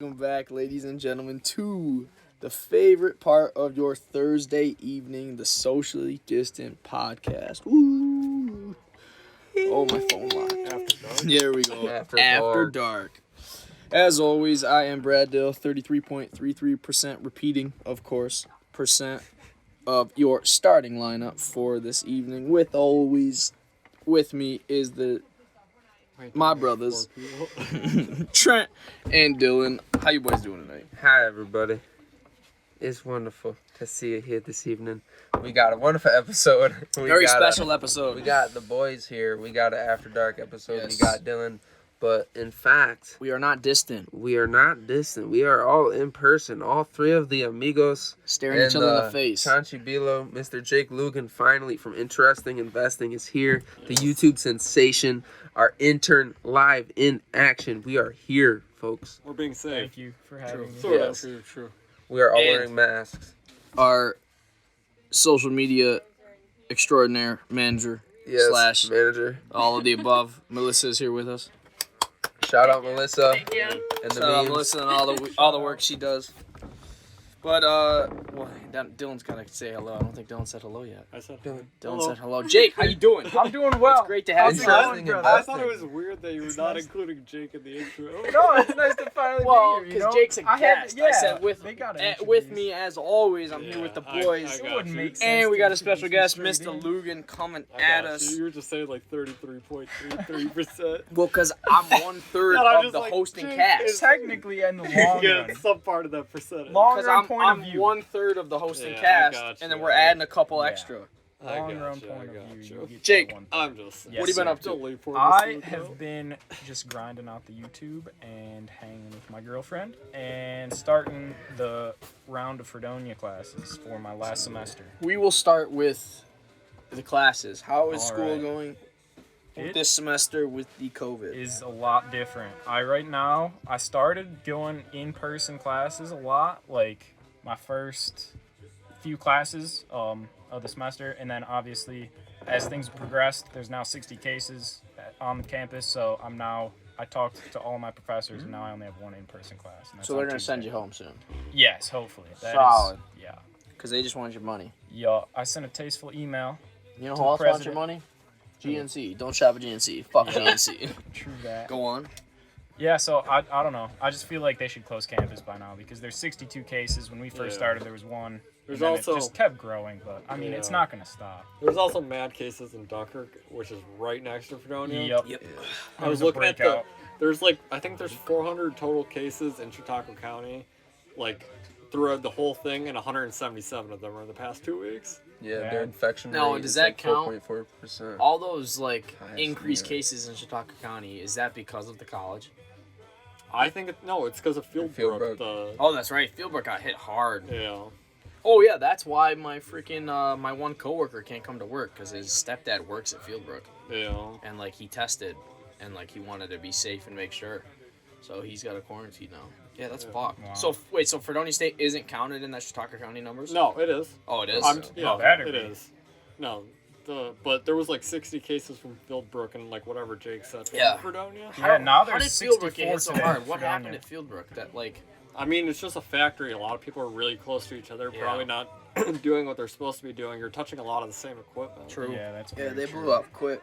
Welcome back, ladies and gentlemen, to the favorite part of your Thursday evening, the Socially Distant Podcast. Woo! Oh, my phone locked. There we go. After dark. As always, I am Brad Dill, 33.33% repeating, of course, percent of your starting lineup for this evening. With me is my brothers, Trent and Dylan. How you boys doing tonight? Hi, everybody. It's wonderful to see you here this evening. We got a wonderful episode. Very special episode. We got the boys here. We got an After Dark episode. Yes. We got Dylan. But in fact, We are not distant. we are not distant. We are all in person. All three of the amigos. Staring each other in the face. Chanchi Bilo, Mr. Jake Lugen, finally from Interesting Investing is here. The YouTube sensation. Our intern live in action. We are here, folks. We're being safe. Thank you for having me. Sort Yes. of. True. We are all And- wearing masks. Our social media extraordinaire manager Yes, slash manager. all of the above. Melissa is here with us. Shout out Melissa. Thank you. And the Shout out memes. Melissa and all the work she does. But Dylan's gotta say hello. I don't think Dylan said hello yet. I said Dylan said hello. Jake, how you doing? I'm doing well. It's great to have you. Interesting I investing. thought it was weird that you were not including Jake in the intro. No, it's nice to finally Well, be here. because Jake's a guest. I said with they gotta with introduce. me as always. I'm here with the I boys. got It wouldn't you. make sense. And we to got a special introduce guest, you straight Mr. in. Lugen, coming I at got us. you. You were just saying like 33.33%. Well, because I'm 1/3 And I'm of just the like, hosting Jake cast. is- Technically, in the long Yeah, run. some part of that percentage. Long Because run I'm point of view. 1/3 of the hosting Yeah, I cast, got and then you. we're adding a couple Yeah. extra. I Long got run you, point I of got view. you. You get Jake, that one. I'm just. Yes, What have you been sir. up to? Don't leave for I this have been just grinding out the YouTube and hanging with my girlfriend and starting the round of Fredonia classes for my last semester. We will start with the classes. How is All school right. going It this semester with the COVID? is a lot different. I started going in-person classes a lot, like my first few classes of the semester, and then obviously as things progressed, there's now 60 cases on the campus, so I talked to all my professors, and now I only have one in-person class. And that's So they're on going to send Tuesday. you home soon. Yes, hopefully. That Solid. Is, yeah. Because they just want your money. Yeah, I sent a tasteful email. You know To who else the wants your president. money? GNC. Don't shop at GNC. Fuck GNC. True that. Go on. Yeah, so I don't know. I just feel like they should close campus by now because there's 62 cases. When we first Yeah. started, there was one. There's and then also- it just kept growing, but I mean, it's Yeah. not going to stop. There's also mad cases in Dunkirk, which is right next to Fredonia. Yep. Yep. I was looking at the. There's I think there's 400 total cases in Chautauqua County, throughout the whole thing, and 177 of them are in the past 2 weeks. Yeah, Yeah. their infection Now, rate does is that like count? 4.4%. All those, Highest increased in cases in Chautauqua County, is that because of the college? I think it's because of Fieldbrook. Fieldbrook. Oh, that's right. Fieldbrook got hit hard. Yeah. Oh, yeah, that's why my freaking, my one coworker can't come to work, because his stepdad works at Fieldbrook. Yeah. And, he tested, and, he wanted to be safe and make sure. So he's got a quarantine now. Yeah, that's fucked. Wow. So, wait, so Fredonia State isn't counted in that Chautauqua County numbers? No, it is. Oh, it is? Yeah, better it be. is. No, but there was 60 cases from Fieldbrook and whatever Jake said from Yeah. Fredonia. Yeah, now How did there's Fieldbrook 64 get hit so today hard? in What Fredonia. happened at Fieldbrook? That, I mean, it's just a factory. A lot of people are really close to each other, Yeah. probably not doing what they're supposed to be doing. You're touching a lot of the same equipment. True. Yeah, that's Yeah, very they true. blew up quick.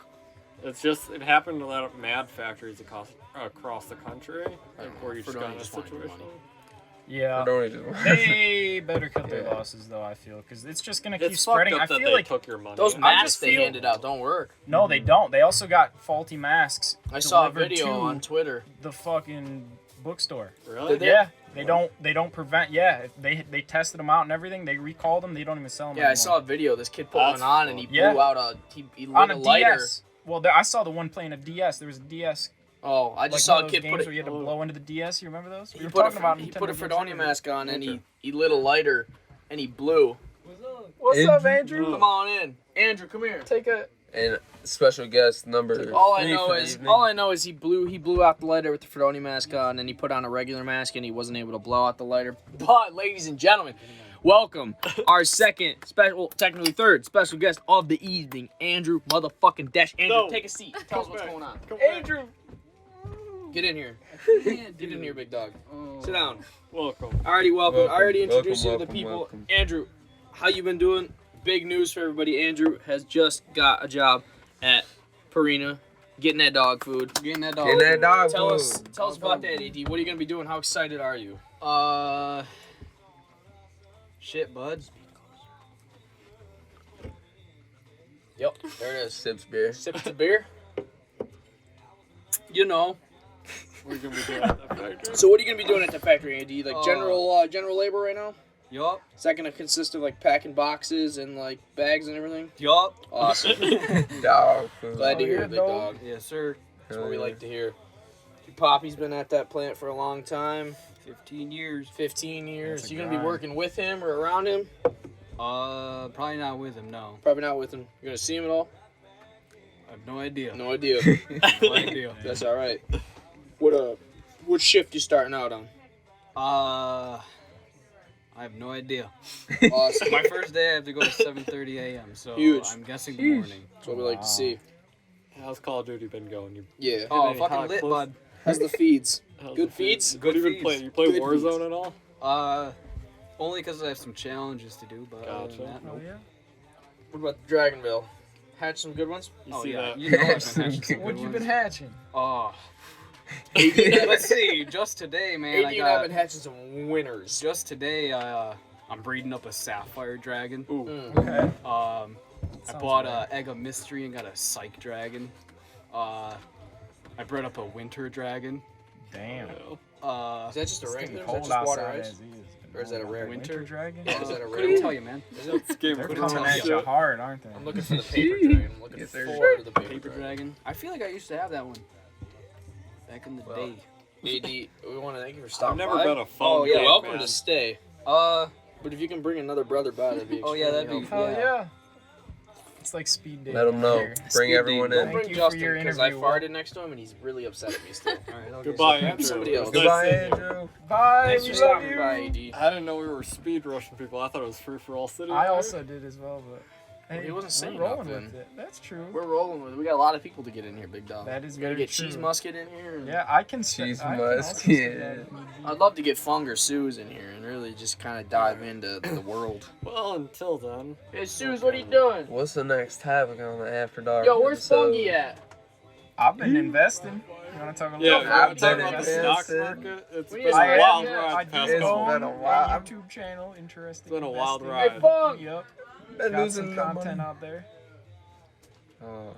It happened to a lot of mad factories across the country, where you just got Fredonia in a just wanted your situation. money. Yeah. Fredonia just- They better cut their Yeah. losses, though, I feel, because it's just going to keep It's spreading. fucked I up that feel they like took your money. Those I masks just they feel- handed out don't work. No, they don't. They also got faulty masks. I saw a delivered video to on Twitter. the fucking bookstore. Really? Did they? Yeah, they don't prevent. Yeah, they tested them out and everything. They recalled them. They don't even sell them. Yeah, I saw a video. This kid put That's one on and he fucked. blew Yeah. out he lit on a a lighter. DS. Well, I saw the one playing a DS. There was a DS. Oh, I Like just one saw of a those kid games put where it. you had to blow into the DS. You remember those? We He were put, talking about he Nintendo put a Games Fredonia Everywhere. mask on and he lit a lighter and he blew. What's up, Andrew? Oh. Come on in, Andrew. Come here. Take a. And special guest number All I 3 know for the is evening. he blew out the lighter with the Fredonia mask on, and he put on a regular mask, and he wasn't able to blow out the lighter. But, ladies and gentlemen, welcome our technically third special guest of the evening, Andrew motherfucking Dash. Andrew, No. take a seat. Tell us what's back. going on. Come back. Andrew. Get in here. Get in here, big dog. Sit down. Welcome. Already welcome. I already introduced you to the welcome, people. welcome. Andrew, how you been doing? Big news for everybody. Andrew has just got a job at Purina, getting that dog food. Getting that dog Tell food. us about that, AD. What are you gonna be doing? How excited are you? Shit, bud. Yep, there it is. Sips beer. Sips the beer. You know. We're gonna be doing at the factory. So what are you gonna be doing at the factory, AD? Like general labor right now? Yup. Is that gonna consist of like packing boxes and like bags and everything? Yup. Awesome. Dog food. Glad to hear it, big dog. Yes, sir. That's what we like to hear. Your Poppy's been at that plant for a long time. 15 years. 15 years. That's a You gonna be grind. working with him or around him? Probably not with him, no. Probably not with him. You gonna see him at all? I have no idea. No idea. No idea. That's all right. What shift you starting out on? I have no idea. Awesome. My first day I have to go to 7:30 a.m. So Huge. I'm guessing the morning. That's what we like to see. How's Call of Duty been going? You Yeah. Oh, Hey, fucking how lit, close- bud. How's the feeds? how's Good the feeds? What Good have you been feeds. playing? You play Good Warzone feeds. at all? Only because I have some challenges to do, but other than Gotcha. that, Oh nope. yeah. What about the Dragonville? Hatch some good ones? You Oh see yeah, that? you know I've been hatching some What good you ones. been hatching? Oh. Let's see. Just today, man, AD I and I have got. been hatching some winners. Just today, I'm breeding up a sapphire dragon. Ooh. Okay. I Sounds bought right. a egg of mystery and got a psych dragon. I bred up a winter dragon. Damn. Is that just a It's regular? getting Is that cold just water outside ice? as is. Or is that a rare Winter dragon? Yeah, is that a rare Couldn't tell you, man. It's Game They're of coming Thrones at you shit. hard, aren't they? I'm looking for the paper dragon. I'm looking Yes, sir. for the paper, Paper dragon. dragon. I feel like I used to have that one back in the Well, day. AD, we want to thank you for stopping I've never by. been a phone. Oh, yeah, game, welcome man. to stay. Uh, But if you can bring another brother by, that'd be Oh, yeah, that'd be- extremely Hell helpful. yeah. It's like speed dating. Let 'em know. here. Bring everyone Don't in. Thank bring you for Justin your because I interview, Will. farted next to him and he's really upset at me still. all right, I'll Goodbye, Grab Andrew. somebody It was else. nice Goodbye, seeing you. Andrew. Bye. Thanks we for love stopping you. by, AD. I didn't know we were speed rushing people. I thought it was free for all city. I also did as well, but hey, he wasn't saying we're rolling nothing. with it. That's true. We're rolling with it. We got a lot of people to get in here, big dog. That is We gotta very get true. cheese musket in here. Yeah, I can. Cheese I can also musket. see that if need be. I'd love to get Fung or Suze in here and really just kind of dive into the world. Well, until then. Hey, Suze, what are you doing? What's the next topic on the After Dark? Yo, where's episode? Fungy at? I've been investing. You want to talk a little Yeah, bit we're I've talking been about the invested. stock market. It's We been just- a I wild am, ride I the do past It's couple. been a own while. a YouTube channel. Interesting. It's been a wild investing. ride. Hey, Fung! Yep. Been Got losing some the content money. out there. Oh.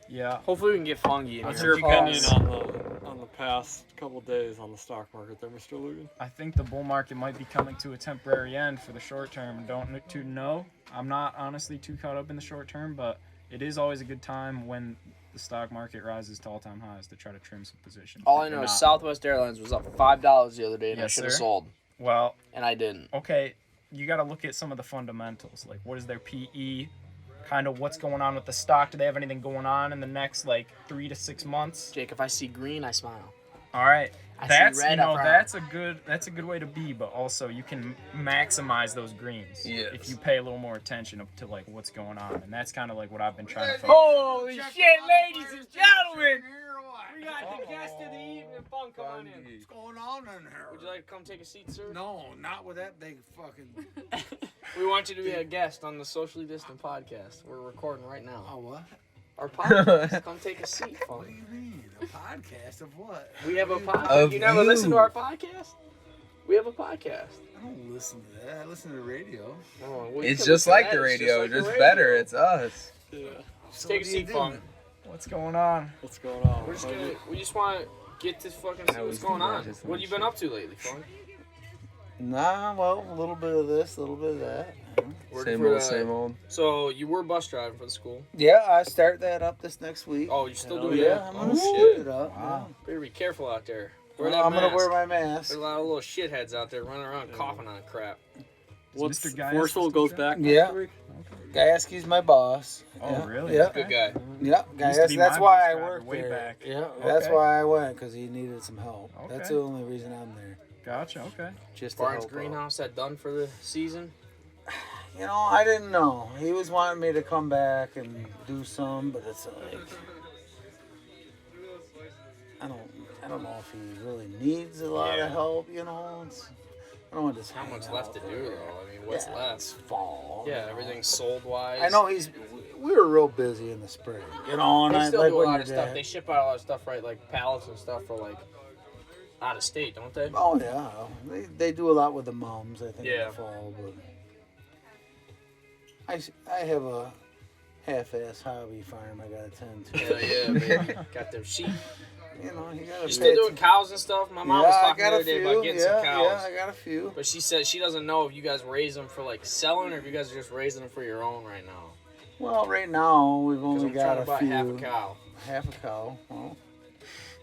Yeah. Hopefully we can get Fungy in What's here. your opinion on the past couple days on the stock market there, Mr. Lugen? I think the bull market might be coming to a temporary end for the short term. Don't too know. I'm not honestly too caught up in the short term, but it is always a good time when the stock market rises to all-time highs to try to trim some positions. All If I you're know is not- Southwest Airlines was up $5 the other day and I Yes, should have sir. sold. Well, And I didn't. okay, you got to look at some of the fundamentals. Like, what is their PE? Kind of what's going on with the stock? Do they have anything going on in the next, 3 to 6 months? Jake, if I see green, I smile. All right. I That's see red up front. that's a good way to be, but also you can maximize those greens Yes. if you pay a little more attention up to what's going on, and that's kind of what I've been trying to focus. Holy shit, ladies and gentlemen! We got the guest of the evening, Fung, come on in. What's going on in here? Would you like to come take a seat, sir? No, not with that big fucking. We want you to be a guest on the Socially Distant podcast. We're recording right now. Oh, what? Our podcast. Come take a seat, What Fung. do you mean? A podcast of what? We have a podcast. Of You never you. listen to our podcast? We have a podcast. I don't listen to that. I listen to the radio. Oh, well, you It's can just listen to like that. the It's radio, like the just radio. better. It's us. Yeah. So Take a what do you seat, do? Fung. What's going on? What's going on? We're just gonna. We just want to get this fucking. See I what's always going do that, on. just to What make you been sure. up to lately, Fung? Nah, well, a little bit of this, a little bit of that. Working Same for old, the- same old. So you were bus driving for the school? Yeah, I start that up this next week. Oh, you still Hell doing yeah, that? I'm Oh gonna shit! shoot it up. Wow. Better be careful out there. Yeah. Wear that I'm gonna mask. wear my mask. There's a lot of little shitheads out there running around coughing on crap. What's Mr. Gaius Forceful still goes driving? back Yeah. next week? Gajewski's my boss. Oh, yeah. really? Yeah. Good guy. Yeah, Used to Gajewski. be That's my why bus I driver work way there. back. Yeah, that's Okay. why I went, because he needed some help. Okay. That's the only reason I'm there. Gotcha. Okay. Just to Barnes help out. Greenhouse that done for the season. You know, I didn't know. He was wanting me to come back and do some, but it's like I don't know if he really needs a lot of help. You know, I don't want to. How much left to do though? I mean, what's left? It's fall. Yeah, everything's sold wise. I know we were real busy in the spring. You know, and They I still like do a when lot you're of stuff. dead. They ship out a lot of stuff, right? Like pallets and stuff for like out of state, don't they? Oh yeah, they do a lot with the moms. I think in Yeah. the fall, but I have a half-ass hobby farm I gotta tend to. Hell yeah, baby. Got them sheep. You know, you gotta. You still doing cows and stuff? My mom was talking the other day about getting some cows. Yeah, I got a few. But she said she doesn't know if you guys raise them for like selling or if you guys are just raising them for your own right now. Well, right now we've 'Cause only I'm got trying to a buy few. half a cow. Half a cow. Well,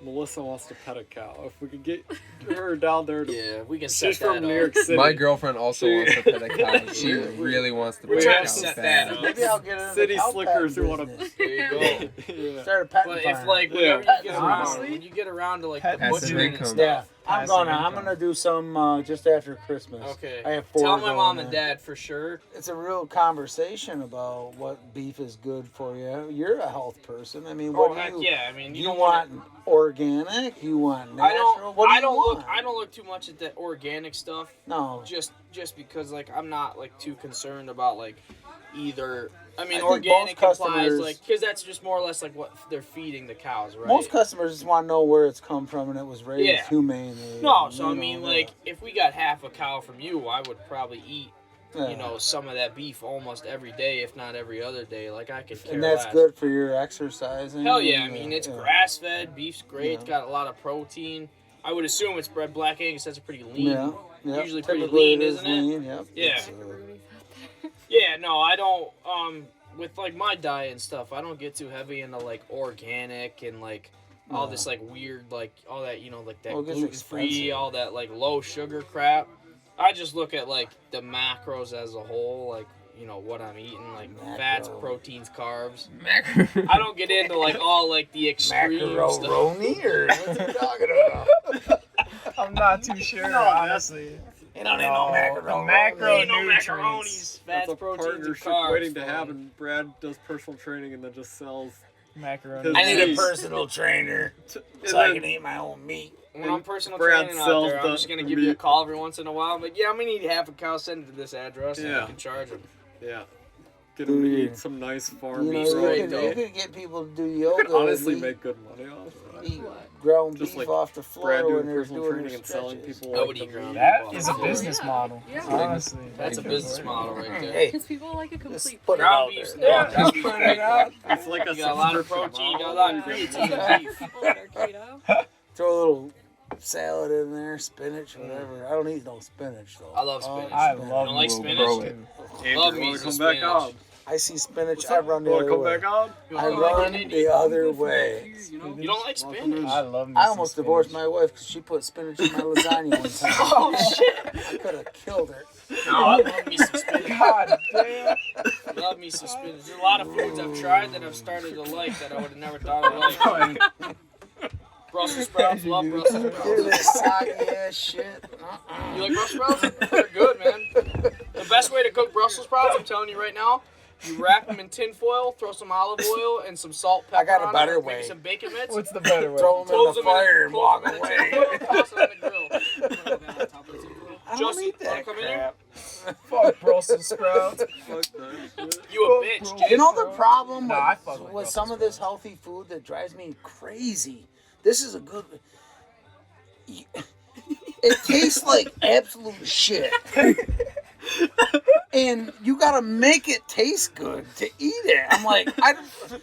Melissa wants to pet a cow. If we could get her down there to Yeah, we can set She's that from up. New York City. My girlpend also wants to pet a cow. She really wants to We're pet trying a to cow. set bad. that up. maybe I'll get into City the cow slickers petting who wanna- business. There you go. Yeah. Start a petting But farm. if like Yeah. whenever you get around, Honestly. when you get around to like the Pet passive butchering and income. stuff. Yeah, I'm Passive gonna income. do some just after Christmas. Okay. I have 4 Tell my going mom and there. dad for sure. It's a real conversation about what beef is good for you. You're a health person. I mean, what Oh do heck you? yeah! I mean, Do you you don't want want. organic? You want natural? I don't. What do I you don't want? look. I don't look too much at the organic stuff. No. Just because like I'm not like too concerned about like either. I mean, I think organic most implies customers- like because that's just more or less like what they're feeding the cows, right? Most customers just want to know where it's come from and it was raised Yeah. humanely. No, and, so I you mean, know, like if we got half a cow from you, I would probably eat. yeah. You know, some of that beef almost every day, if not every other day. Like I could care And that's less. good for your exercising. Hell yeah! I and, mean, it's yeah. grass fed. Beef's great. It's Yeah. got a lot of protein. I would assume it's bred black Angus. That's a pretty lean. Yeah. Yep. Usually pretty Typically lean, it is isn't it? lean, Yep. Yeah. It's, Yeah, no, I don't. With like my diet and stuff, I don't get too heavy into like organic and like all No. this like weird like all that like that Well, it gets gluten free, expensive. all that like low sugar crap. I just look at like the macros as a whole, like what I'm eating, like fats, Macro. proteins, carbs. I don't get into like all like the extreme stuff. Macaroni or what's he talking about? I'm not too sure, honestly. You don't need No, no macaroni. macro Ain't no nutrients. macaronis, fats, That's a proteins, and partnership carbs. waiting to bro. happen. Brad does personal training and then just sells. Macaroni. I need a Jeez. personal trainer And so I then- can eat my own meat. When I'm personal Brad training out sells there, I'm the just gonna give you a meat. call every once in a while. But yeah, I'm gonna need half a cow. Send it to this address, and Yeah. I can charge them. Yeah. Get him to Dude. eat some nice farm You know, meat. Right, you though. could get people to do You yoga. could honestly and make good money off of eat that. ground Just beef like off the floor Brad when doing they're personal doing training their and selling stretches. people. I like would the eat ground meat. That is a Yeah. business model. Yeah. Honestly. That's a business model right there. Hey, Because people like a complete just put it Ground out beef's there. yeah, ground beef's put great. it out. It's like a You got a lot of subscription protein, you got a model. lot of creatine in beef. people that are keto. Throw a little salad in there, spinach, whatever. I don't eat no spinach though. I love spinach. I spinach. love don't like Will spinach? Grow it. Andrew, Love me wanna some come back spinach. on? I see spinach, What's I up? run the Wanna other come way. back on? I You don't run like the other way. You don't like spinach? I love me I some almost spinach. divorced my wife because she put spinach in my lasagna one time. Oh shit! I could have killed her. No, I love me some spinach. God damn. Love me some spinach. There's a lot of foods I've tried that I've started to like that I would have never thought I'd like. Brussels sprouts, love Brussels Dude, sprouts. that soggy ass shit. You like Brussels sprouts? They're good, man. The best way to cook Brussels sprouts, I'm telling you right now, you wrap them in tin foil, throw some olive oil and some salt, pepper I got a on better it, way. maybe some bacon mitts. What's the better way? Throw them in Close the them in fire and walk close them in away. tin foil, toss them on the grill. I don't Justin, eat wanna that come in here? crap. Fuck Brussels sprouts. Fuck that shit. You a bitch, Jake. You know the problem Nah, I fuck with with some of this healthy food that drives me crazy? This is a good... It tastes like absolute shit. And you gotta make it taste good to eat it. I'm like,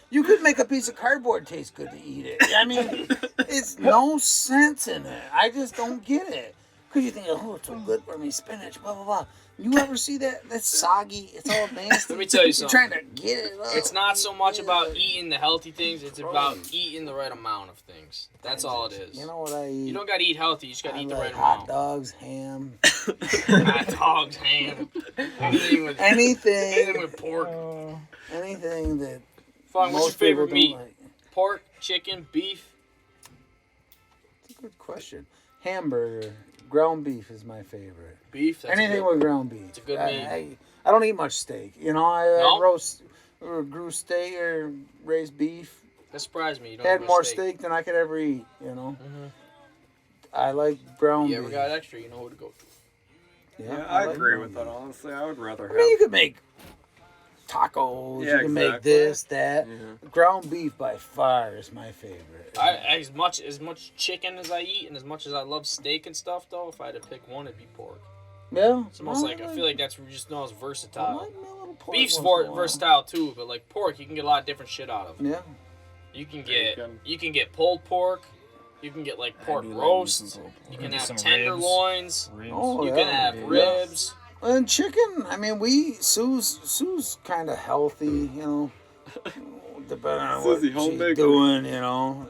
you could make a piece of cardboard taste good to eat it. I mean, it's no sense in it. I just don't get it. Because you think, oh, it's so good for me, spinach, blah, blah, blah. You ever see that? That's soggy. It's all nasty. Let me tell you You're something. trying to get it up. It's not so much about eating the healthy things, it's about eating the right amount of things. That's all it is. You know what I eat? You don't gotta eat healthy, you just gotta I eat the like right hot amount. dogs, ham, Hot dogs, ham, anything with anything, pork. anything that Fun, what's your most people favorite don't meat? like. Pork, chicken, beef? It's a good question. Hamburger, ground beef is my favorite. Beef? That's Anything good. with ground beef. It's a good I, meat. I don't eat much steak. You know, I No? roast or grew steak or raised beef. That surprised me. You don't Had eat more steak. steak than I could ever eat. You know, ground You ever beef. got extra, you know who to go to. Yeah, I like agree ground with that. beef. Honestly, I would rather I have. mean, you could make tacos. Yeah, you can make exactly. this, that. Yeah. Ground beef by far is my favorite. As much chicken as I eat, and as much as I love steak and stuff, though, if I had to pick one, it'd be pork. Yeah. It's almost like I feel like that's just not as I versatile. like my little pork Beef's once in a while. versatile too, but like pork, you can get a lot of different shit out of. Yeah. You can Bacon. get pulled pork. You can get like pork roast. You can Do have some tenderloins. Ribs. Oh, You yeah. can have Yeah. ribs. And chicken, I mean, Sue's kind of healthy, you know, depending on what Susie, she's homemaker. doing, you know.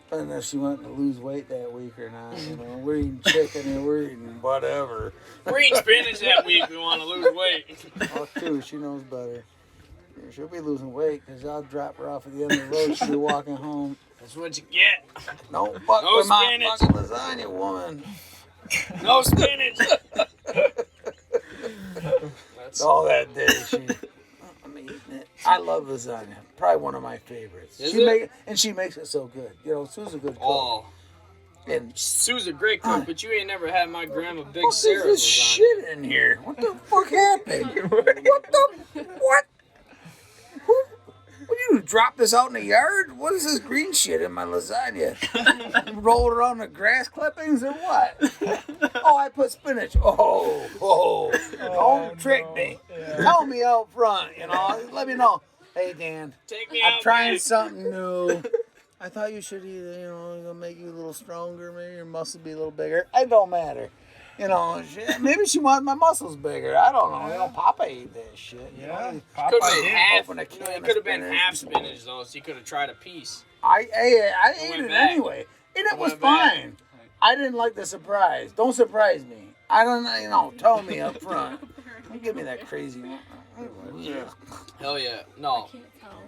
Depending if she wanted to lose weight that week or not, you know. We're eating chicken and we're eating whatever. We're eating spinach that week. We want to lose weight. Oh, too, she knows better. She'll be losing weight because I'll drop her off at the end of the road. She'll be walking home. That's what you get. No, fuck No with my spinach. fucking lasagna woman. No spinach. That's All that day, I'm eating it. I love lasagna. Probably one of my favorites. Is She makes it so good. You know, Sue's a good cook. oh. And Sue's a great cook, but you ain't never had my grandma Big what is Sarah's this lasagna. shit in here? What the fuck happened? What? What do you drop this out in the yard? What is this green shit in my lasagna? Roll it around the grass clippings or what? Oh, I put spinach. Don't trick me. Tell me out front, you know. Let me know. Hey, Dan, Take me I'm out, trying babe. something new. I thought you should eat it, you know, it'll make you a little stronger, maybe your muscle be a little bigger. It don't matter. You know, maybe she wants my muscles bigger. I don't know. You know, Papa ate that shit. You Yeah. know? Papa Could have been did. half. Open a It can could of have been spinach. half spinach though, so you could have tried a piece. I ate went it back. anyway. And it was went back. fine. I didn't like the surprise. Don't surprise me. I don't, you know, tell me up front. Don't give me that crazy one. Hell yeah. No, Can't tell.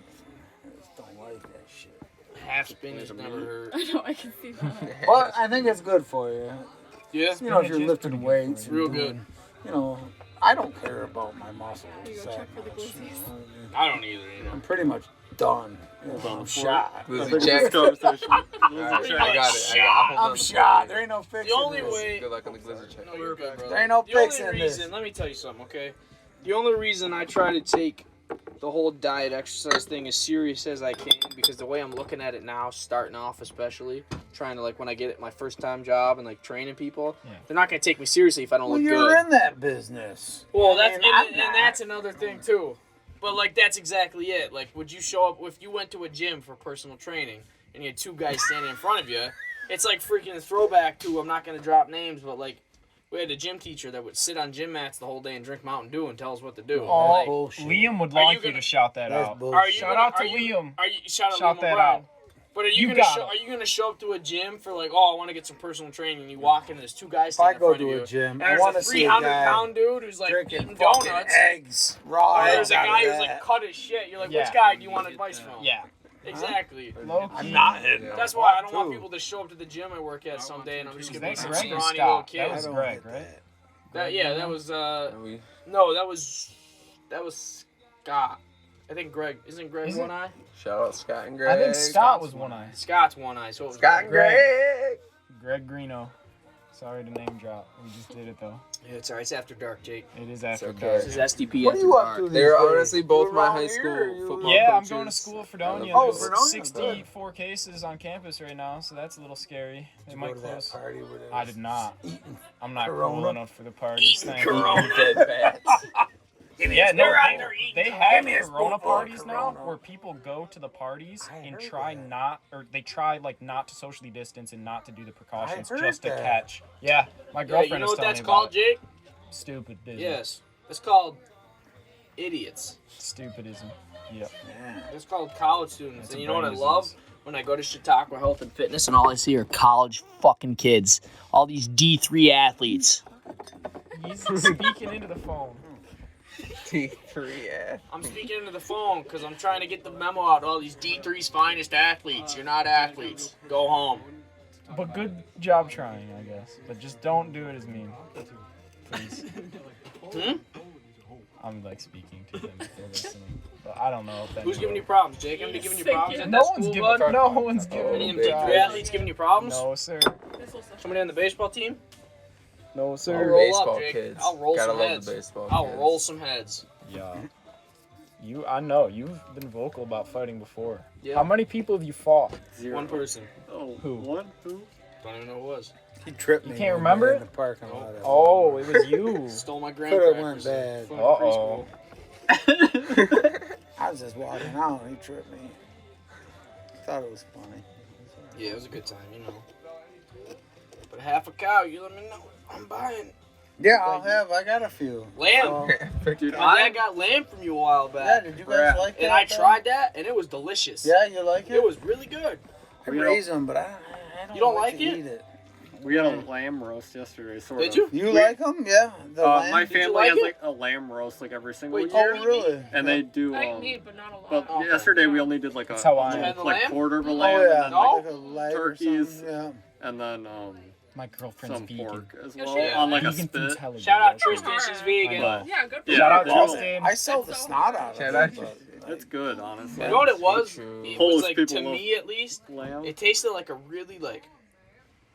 I just don't like that shit. half spinach never hurt. I know, I can see that. But I think it's good for you. Yeah. You know, if you're Spinach is lifting pretty good weights. for you. and Real doing, You know, I don't care about my muscles. You go that check for the much, you glizzies. know what I mean? I don't either, you know. I'm pretty much done. You know, I'm shot. Glizzy check. Conversation. Alright, I got it. I'm shot. There ain't no fixing The only this. way. Good luck on the glizzy check. No, you're good, brother. There ain't no the only fixing reason, this. let me tell you something, okay? The only reason I try to take the whole diet exercise thing as serious as I can, because the way I'm looking at it now, starting off especially, trying to, like, when I get my first time job and, like, training people, they're not going to take me seriously if I don't Well, look you're good. in that business. Well, I that's mean, I'm and not. that's another thing too. But like that's exactly it. Like, would you show up if you went to a gym for personal training and you had two guys standing in front of you? It's like freaking a throwback to, I'm not gonna drop names, but like we had a gym teacher that would sit on gym mats the whole day and drink Mountain Dew and tell us what to do. Oh, Like, bullshit. Liam would Are you like you gonna- to shout that That's out. bullshit. are you Shout gonna, out to are you, Liam. Are you shout Shout Liam that O'Brien. out. But are You you got gonna him. are you gonna show up to a gym for like, oh, I want to get some personal training, and you walk in and there's two guys If I standing in go front of to you, a gym, and I there's want a to see a 300-pound guy dude who's like drinking eating fucking donuts. eggs, raw Or eggs there's a out of guy who's that. like cut his shit. You're like, Yeah. which guy do you want advice from? Yeah. Exactly. Low I'm key. not in. That's why I don't want Too. people to show up to the gym I work at someday, and I'm just Was gonna be that some Greg or scrawny little Scott? kid. That I was don't Greg, get right? That that was We no, that was Scott. I think Greg isn't Greg Is it? one eye? shout out Scott and Greg. I think Scott was one eye. Scott's one eye. So it was Scott and Greg. Greg. Greg Greeno. Sorry to name drop. We just did it though. Yeah, it's alright. It's after dark, Jake. It is after okay. dark. This is SDP What are after you up dark. to these They're days? honestly both You my around high here, school or you- football Yeah, I'm coaches. going to school for Fredonia. Oh, There's Fredonia, 64 cases on campus right now, so that's a little scary. They Did you might go to that close. party where they I was did not. eating I'm not Corona? cool enough for the parties. Thank you. Dead bats. Yeah, no, They're out there they eating have Give me a Corona spoonful of parties now Corona. where people go to the parties I and heard try that. not, or they try like not to socially distance and not to do the precautions heard just to that. catch. Yeah, my Yeah, girlfriend you know is what telling that's me called, about it. Jake? Stupid business. Yes. It's called idiots. Stupidism. Yep. It's called college students. It's And a you know what I brain love? disease. When I go to Chautauqua Health and Fitness and all I see are college fucking kids. All these D3 athletes. He's speaking into the phone. T3, yeah. I'm speaking into the phone because I'm trying to get the memo out. All these D3's finest athletes. You're not athletes. Go home. But good job trying, I guess. But just don't do it as mean. Please. Hmm? I'm like speaking to them if they're listening. But I don't know if that. Who's giving you problems, Jake? I'm giving you problems at No that one's school, giving. bud? No one's giving. Any of me them D3 problems. athletes giving you problems? No, sir. Somebody on the baseball team? No, I'll sir. roll Baseball up, Jake. kids. I'll roll Gotta some love heads. the baseball I'll kids. roll some heads. Yeah. I know you've been vocal about fighting before. Yeah. How many people have you fought? 0. One person. Oh, Who? One? Who? Don't even know who it was. He tripped You me. can't one remember day it? in the parking lot. Oh, it was you. Stole my Could've grandpa. went bad. Uh-oh. I was just walking out and he tripped me. Thought it was funny. Yeah, it was a good time, you know. But half a cow, you let me know. I'm buying. Yeah, I got a few. Lamb. Dude, My dad got lamb from you a while Yeah, back. did you guys like that? And I though? tried that, and it was delicious. Yeah, you like it? It was really good. I raise them, but I don't You don't like like to it? eat it. we had a lamb roast yesterday, sort Did of. you? You like them? Yeah. The lamb? My Did you family like has it? like a lamb roast like every single Wait, year. Oh, really? And they do. I eat meat, but not a lot. But Okay. yesterday we only did like a That's how I You had the like lamb? quarter of a Oh, lamb, yeah. and then, No? like, Like a leg or turkeys. something, yeah. and then My girlfriend's some vegan. pork as Yeah, well she is. on like a Vegan food's spit. hella good. Shout out Yeah. Tristan, she's vegan. But Yeah, good for Yeah. Shout out Well, Tristan. I sell the That's so snot hard. out of Shout it. out but, it's good, honestly. You know what it was? True. It Polish was like, people to love me at least, Lamb. it tasted like a really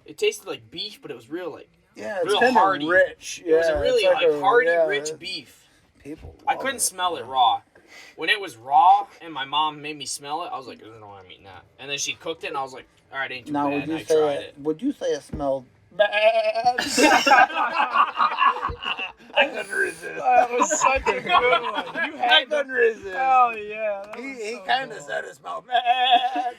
it tasted like beef, but it was real yeah, it's Real kind hearty. of rich. it was Yeah, a really it's like a- hearty, yeah, rich beef. People I love couldn't it. smell it raw. When it was raw and my mom made me smell it, I was like, I don't know why I'm eating that. And then she cooked it and I was like, all right, ain't too Now, bad. would And you I say tried it. would you say it smelled bad? I couldn't resist. That was such a good one. You I had couldn't resist. Oh yeah. That was He so kind of good. said it smelled bad.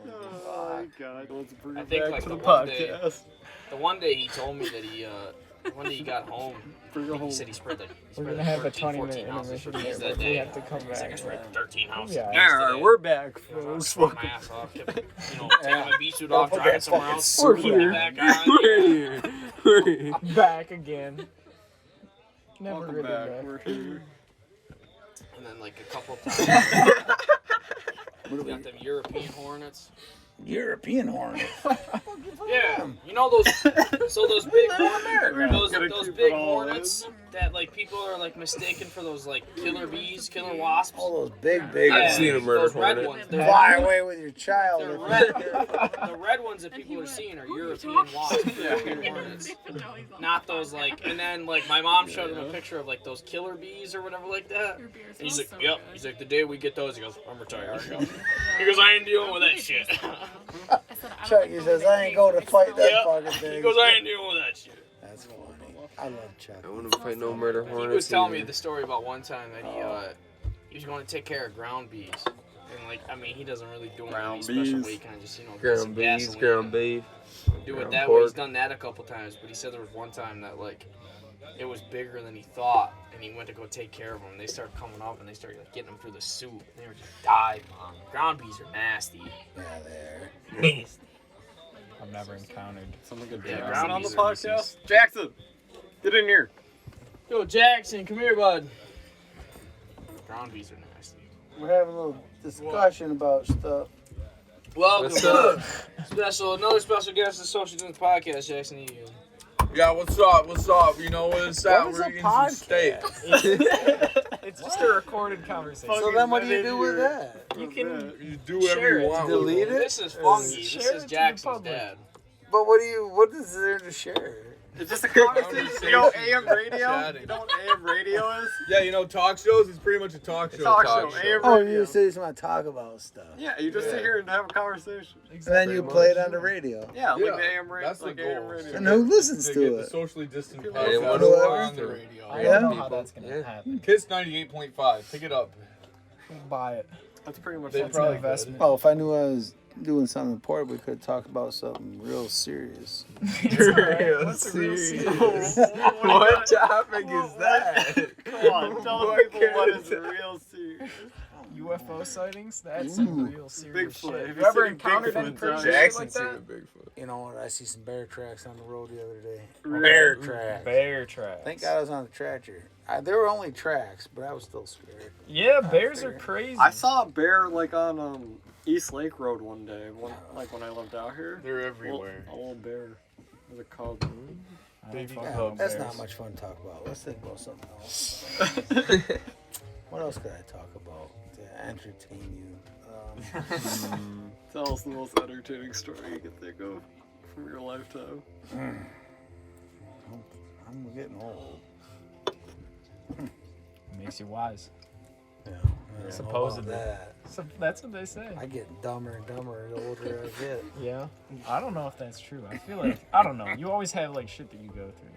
Oh my god, let's bring I it think, back like, to the the one day- podcast. The one day he told me that one day he got home, Bring I it think he home. said he spread like, We're gonna have a 13, 20-minute 14 houses for intermission bees here, that but we day. have to come He's like, I back. spread 13 houses. Yeah. for bees Alright, today. we're back. I was folks. sweating my ass off. Kept, taking my beach suit off, Don't driving forget somewhere fucking else. We're putting it here. back on. We're here. We're here. Back again. Never Welcome really back. back. We're here. And then like a couple times, we got them European hornets. European hornet. Yeah, you know those. So those big those Gotta those keep big it all hornets that like people are like mistaken for those like killer bees, killer wasps. All those big. I've seen a murder those red hornet. ones. Fly away with your child. They're if red. you- The red ones that And he people are went, seeing are "Who are you European talking wasps, to?" European hornets. No, he's on Not the those phone. like, and then like my mom showed him a picture of like those killer bees or whatever like that. Your beer And he's smells like, so yep. good. He's like, the day we get those, he goes, I'm retired. He goes, I ain't dealing with that shit. I said, I don't Chuck, like he the says, way I they ain't going to taste. fight that Yep. fucking He thing. goes, I ain't dealing with that shit. That's funny. I love Chuck. I wouldn't fight no murder He hornets. was telling me either. the story about one time that he was going to take care of ground bees. And like, I mean, he doesn't really do it in any Ground special bees. way. Kind of just, you know, get Ground some bees, gasoline ground and beef. do it ground that way. He's pork. done that a couple times, but he said there was one time that like it was bigger than he thought, and he went to go take care of them. They started coming up and they started like, getting them through the soup. They were just diving on them. Ground bees are nasty. Yeah, there. Nasty. I've never encountered. Someone get Yeah, Jackson ground on the bees are podcast. Jackson, get in here. Yo, Jackson, come here, bud. Ground bees are nasty. We're having a little discussion about stuff. Welcome, What's up? another special guest of the Social Distance Podcast, Jackson. You. Yeah, what's up? What's up? You know what's What up? is We're a eating some steak. It's just a recorded conversation. So then what do you do with that? You can You do whatever Share you it. want. Delete with it? This is Fungi. This Share it is to the Jackson's public. dad. But what is there to share? It's just a conversation. You know AM radio? Chatting. You know what AM radio is? Yeah, you know talk shows? It's pretty much a talk show. Talk show. AM Oh, radio. you say you want to talk about stuff. Yeah, you just sit Yeah. here and have a conversation. And then you Pretty play it much. on the radio. Yeah, Yeah, like the AM radio. that's the like goal. AM radio. And who listens To to get the it? socially distant People podcast listen to it. on the radio. I Yeah. don't know how that's gonna Yeah. happen. Kiss 98.5. Pick it up. Buy it. That's pretty much They it. That's an probably investment. Oh, if I knew I was doing something important, we could talk about something real serious. Real What's a real serious. What topic is that? Come on, tell the What people what kind is of- real serious. UFO sightings? That's Ooh. some real serious Bigfoot. shit. Have You you ever seen encountered any Bigfoot, crazy John? shit Jackson like seen that? a Bigfoot. You know what? I see some bear tracks on the road the other day. Really? Bear tracks. Bear tracks. Thank God I was on the tractor. There were only tracks, but I was still scared. Yeah, bears are crazy. I saw a bear like on East Lake Road one day, like when I lived out here. They're A everywhere. little bear. There's a cub. I don't fuck Yeah, with that's bears. not much fun to talk about. Let's think about something else. What else could I talk about? That entertain you. Tell us the most entertaining story you can think of from your lifetime. I'm getting old. Makes you wise. Yeah, Supposedly. that. So that's what they say. I get dumber and dumber the older I get. Yeah. I don't know if that's true. I feel like, I don't know. You always have like shit that you go through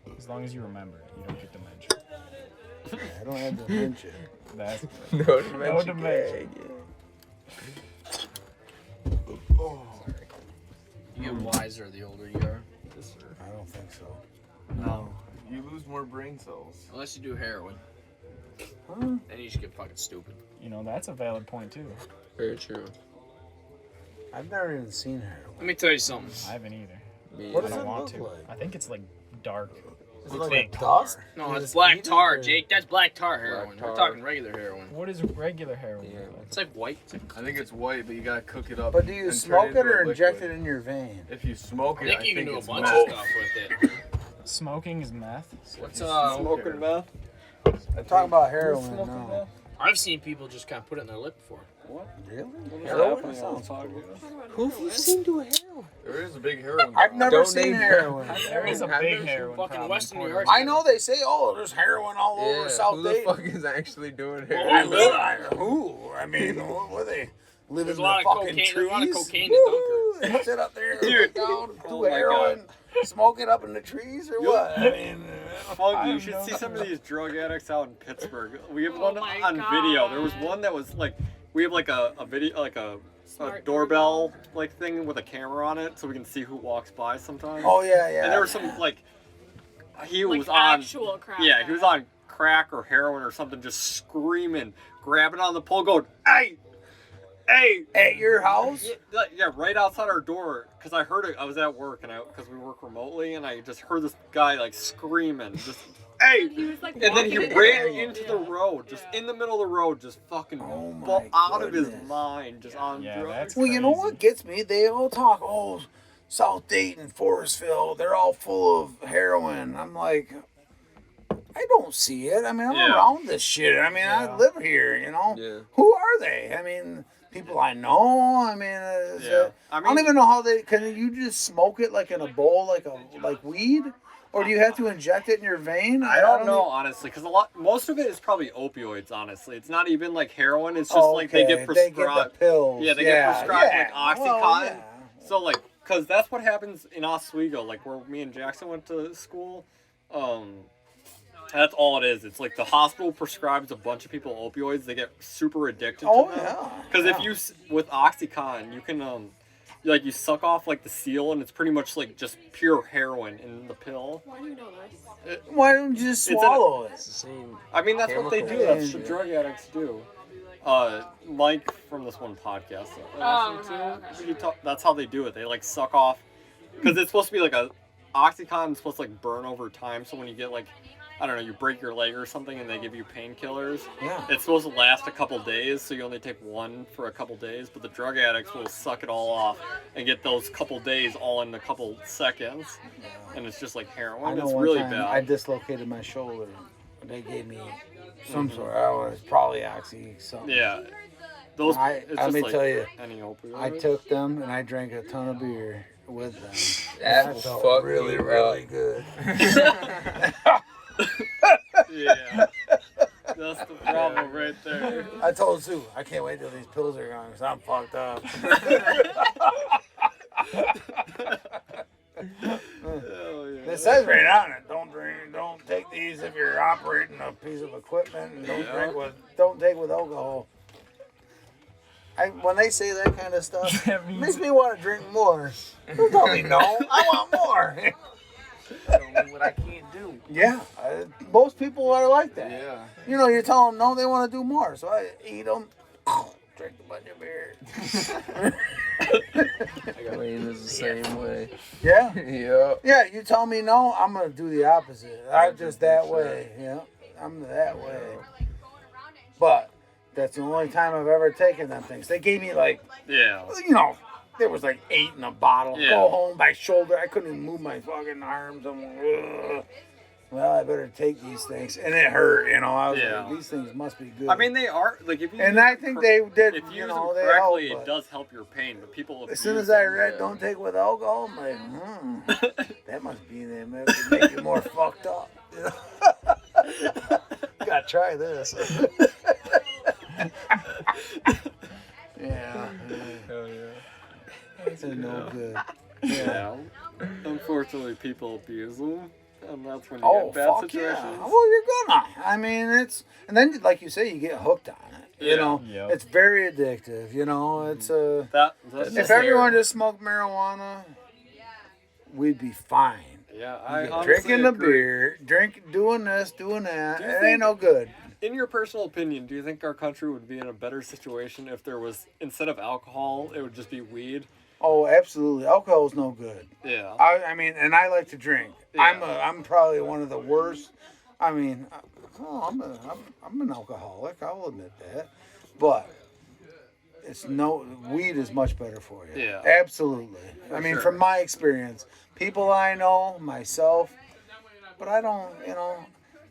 though. As long as you remember it, you don't get dementia. I don't have dementia. That's No no dementia. You get wiser the older you are. I don't think so. No. You lose more brain cells. Unless you do heroin. Huh? Then you just get fucking stupid. You know, that's a valid point too. Very true. I've never even seen heroin. Let me tell you something. I haven't either. What I does don't it want look to. like? I think it's like dark. Is it Looks like like a dust? No, You it's just black eat it, tar, or- Jake. That's black tar heroin. Black We're tar. talking regular heroin. What is regular heroin? Yeah. look like? It's like white. I think it's white, but you gotta cook it up. But do you and turn smoke it into or a inject liquid. it in your vein? If you smoke I it, think you can do a it's bunch meth. of stuff with it. Smoking is meth. What's Smoking meth? I'm talking about heroin now. I've seen people just kind of put it in their lip before. Really? Heroin Heroin sounds cool. Who have you seen do a heroin? There is a big heroin. I've never Don't seen name heroin. There is a I've big never seen heroin fucking problem. Western in New Puerto York. I know they say, oh, there's heroin all over South who the Dayton. fuck is actually doing Well, heroin? I live on Who? I mean, what they live There's in a lot the of fucking cocaine. trees? There's a lot of cocaine in Woo! They sit up there, Dude. down, Oh do my heroin, smoke it up in the trees, or what? I mean, Funky, you have should no see some of these drug addicts out in Pittsburgh. We have Oh one my on video. God. There was one that was like, we have like a video, like a Smart doorbell like thing with a camera on it, so we can see who walks by sometimes. oh yeah. And there was some like, he Like was on, actual crap. yeah, he was on crack or heroin or something, just screaming, grabbing on the pole, going, hey, hey. At your house? Yeah, right outside our door. Cause I heard it. I was at work, and because we work remotely, and I just heard this guy like screaming, just hey. And he was like, And then he walking ran in. into Yeah. the road, just in the middle of the road, just fucking Oh my out of his goodness. mind, just on Yeah, drugs. that's Well, you know crazy. what gets me? They all talk, oh, South Dayton, Forestville, they're all full of heroin. I'm like, I don't see it. I mean, I'm Yeah. around this shit. I mean, I Yeah. live here, you know? Yeah. Who are they? I mean, people I know. I mean, Yeah. I don't even know how they, can you just smoke it like in a bowl, like weed? Or do you have to inject it in your vein? I don't know, honestly, because most of it is probably opioids. Honestly, it's not even like heroin. It's just like they get prescribed. They get the pills. Yeah, they get prescribed yeah. like Oxycontin. Well, yeah. So like, cause that's what happens in Oswego, like where me and Jackson went to school. That's all it is. It's like the hospital prescribes a bunch of people opioids. They get super addicted Oh, to them. yeah. Because Yeah. if you with Oxycontin, you can like you suck off like the seal, and it's pretty much like just pure heroin in the pill. Why do you know this? Why don't you just It's swallow It's the same. I mean, that's what they do. That's what Yeah. drug addicts do. Mike from this one podcast. That's how they do it. They like suck off, because it's supposed to be like Oxycontin is supposed to like burn over time. So when you get like, I don't know, you break your leg or something, and they give you painkillers. Yeah. It's supposed to last a couple days, so you only take one for a couple days. But the drug addicts will suck it all off and get those couple days all in a couple seconds, and it's just like I heroin. know It's one really time bad. I dislocated my shoulder. They gave me some sort. I was probably oxy something. Yeah. Those. Let It's me just tell like you, any opioid. I took them and I drank a ton of beer with them. That I will felt fuck really, you really up. good. Yeah. That's the problem right there. I told Sue, I can't wait till these pills are gone because I'm fucked up. Oh, yeah. It says right on it, don't take these if you're operating a piece of equipment, and don't take with alcohol. When they say that kind of stuff, That it means- makes me want to drink more. Don't tell me no, I want more. Tell me what I can't do. Yeah, most people are like that. Yeah. You know, you tell them no, they want to do more, so I eat them, drink a bunch of beer. Wayne is the same way. Yeah. Yeah. Yeah, you tell me no, I'm gonna do the opposite. I'm just that way. Yeah, I'm that way. But that's the only time I've ever taken them things. They gave me like, Yeah. you know, there was like 8 in a bottle. Yeah. Go home by shoulder. I couldn't even move my fucking arms. I'm like, ugh. well, I better take these things, and it hurt. You know, I was Yeah. like, these things must be good. I mean, they are like if you. and use I them think cor- they did. If you You use know, them they help. correctly, it But does help your pain. But people. as soon as I read, "Don't take with alcohol," I'm like, that must be them. It would make you more fucked up. You know? Gotta try this. yeah. Hell yeah. It's no good. Yeah. Unfortunately, people abuse them, and that's when you Oh, get bad fuck yeah. situations. Well, you're gonna. I mean, and then, like you say, you get hooked on it. You Yeah. know, Yep. it's very addictive. You know, it's That's if everyone just smoked marijuana, we'd be fine. Yeah, I honestly Drinking the agree. beer, doing this, doing that, Do you it ain't think- no good. In your personal opinion, do you think our country would be in a better situation if there was, instead of alcohol, it would just be weed? Oh, absolutely. Alcohol's no good. Yeah. I mean, and I like to drink. Yeah. I'm probably one of the worst. I mean, I'm an alcoholic. I'll admit that. But weed is much better for you. Yeah. Absolutely. I mean, sure. from my experience, people I know, myself, but I don't,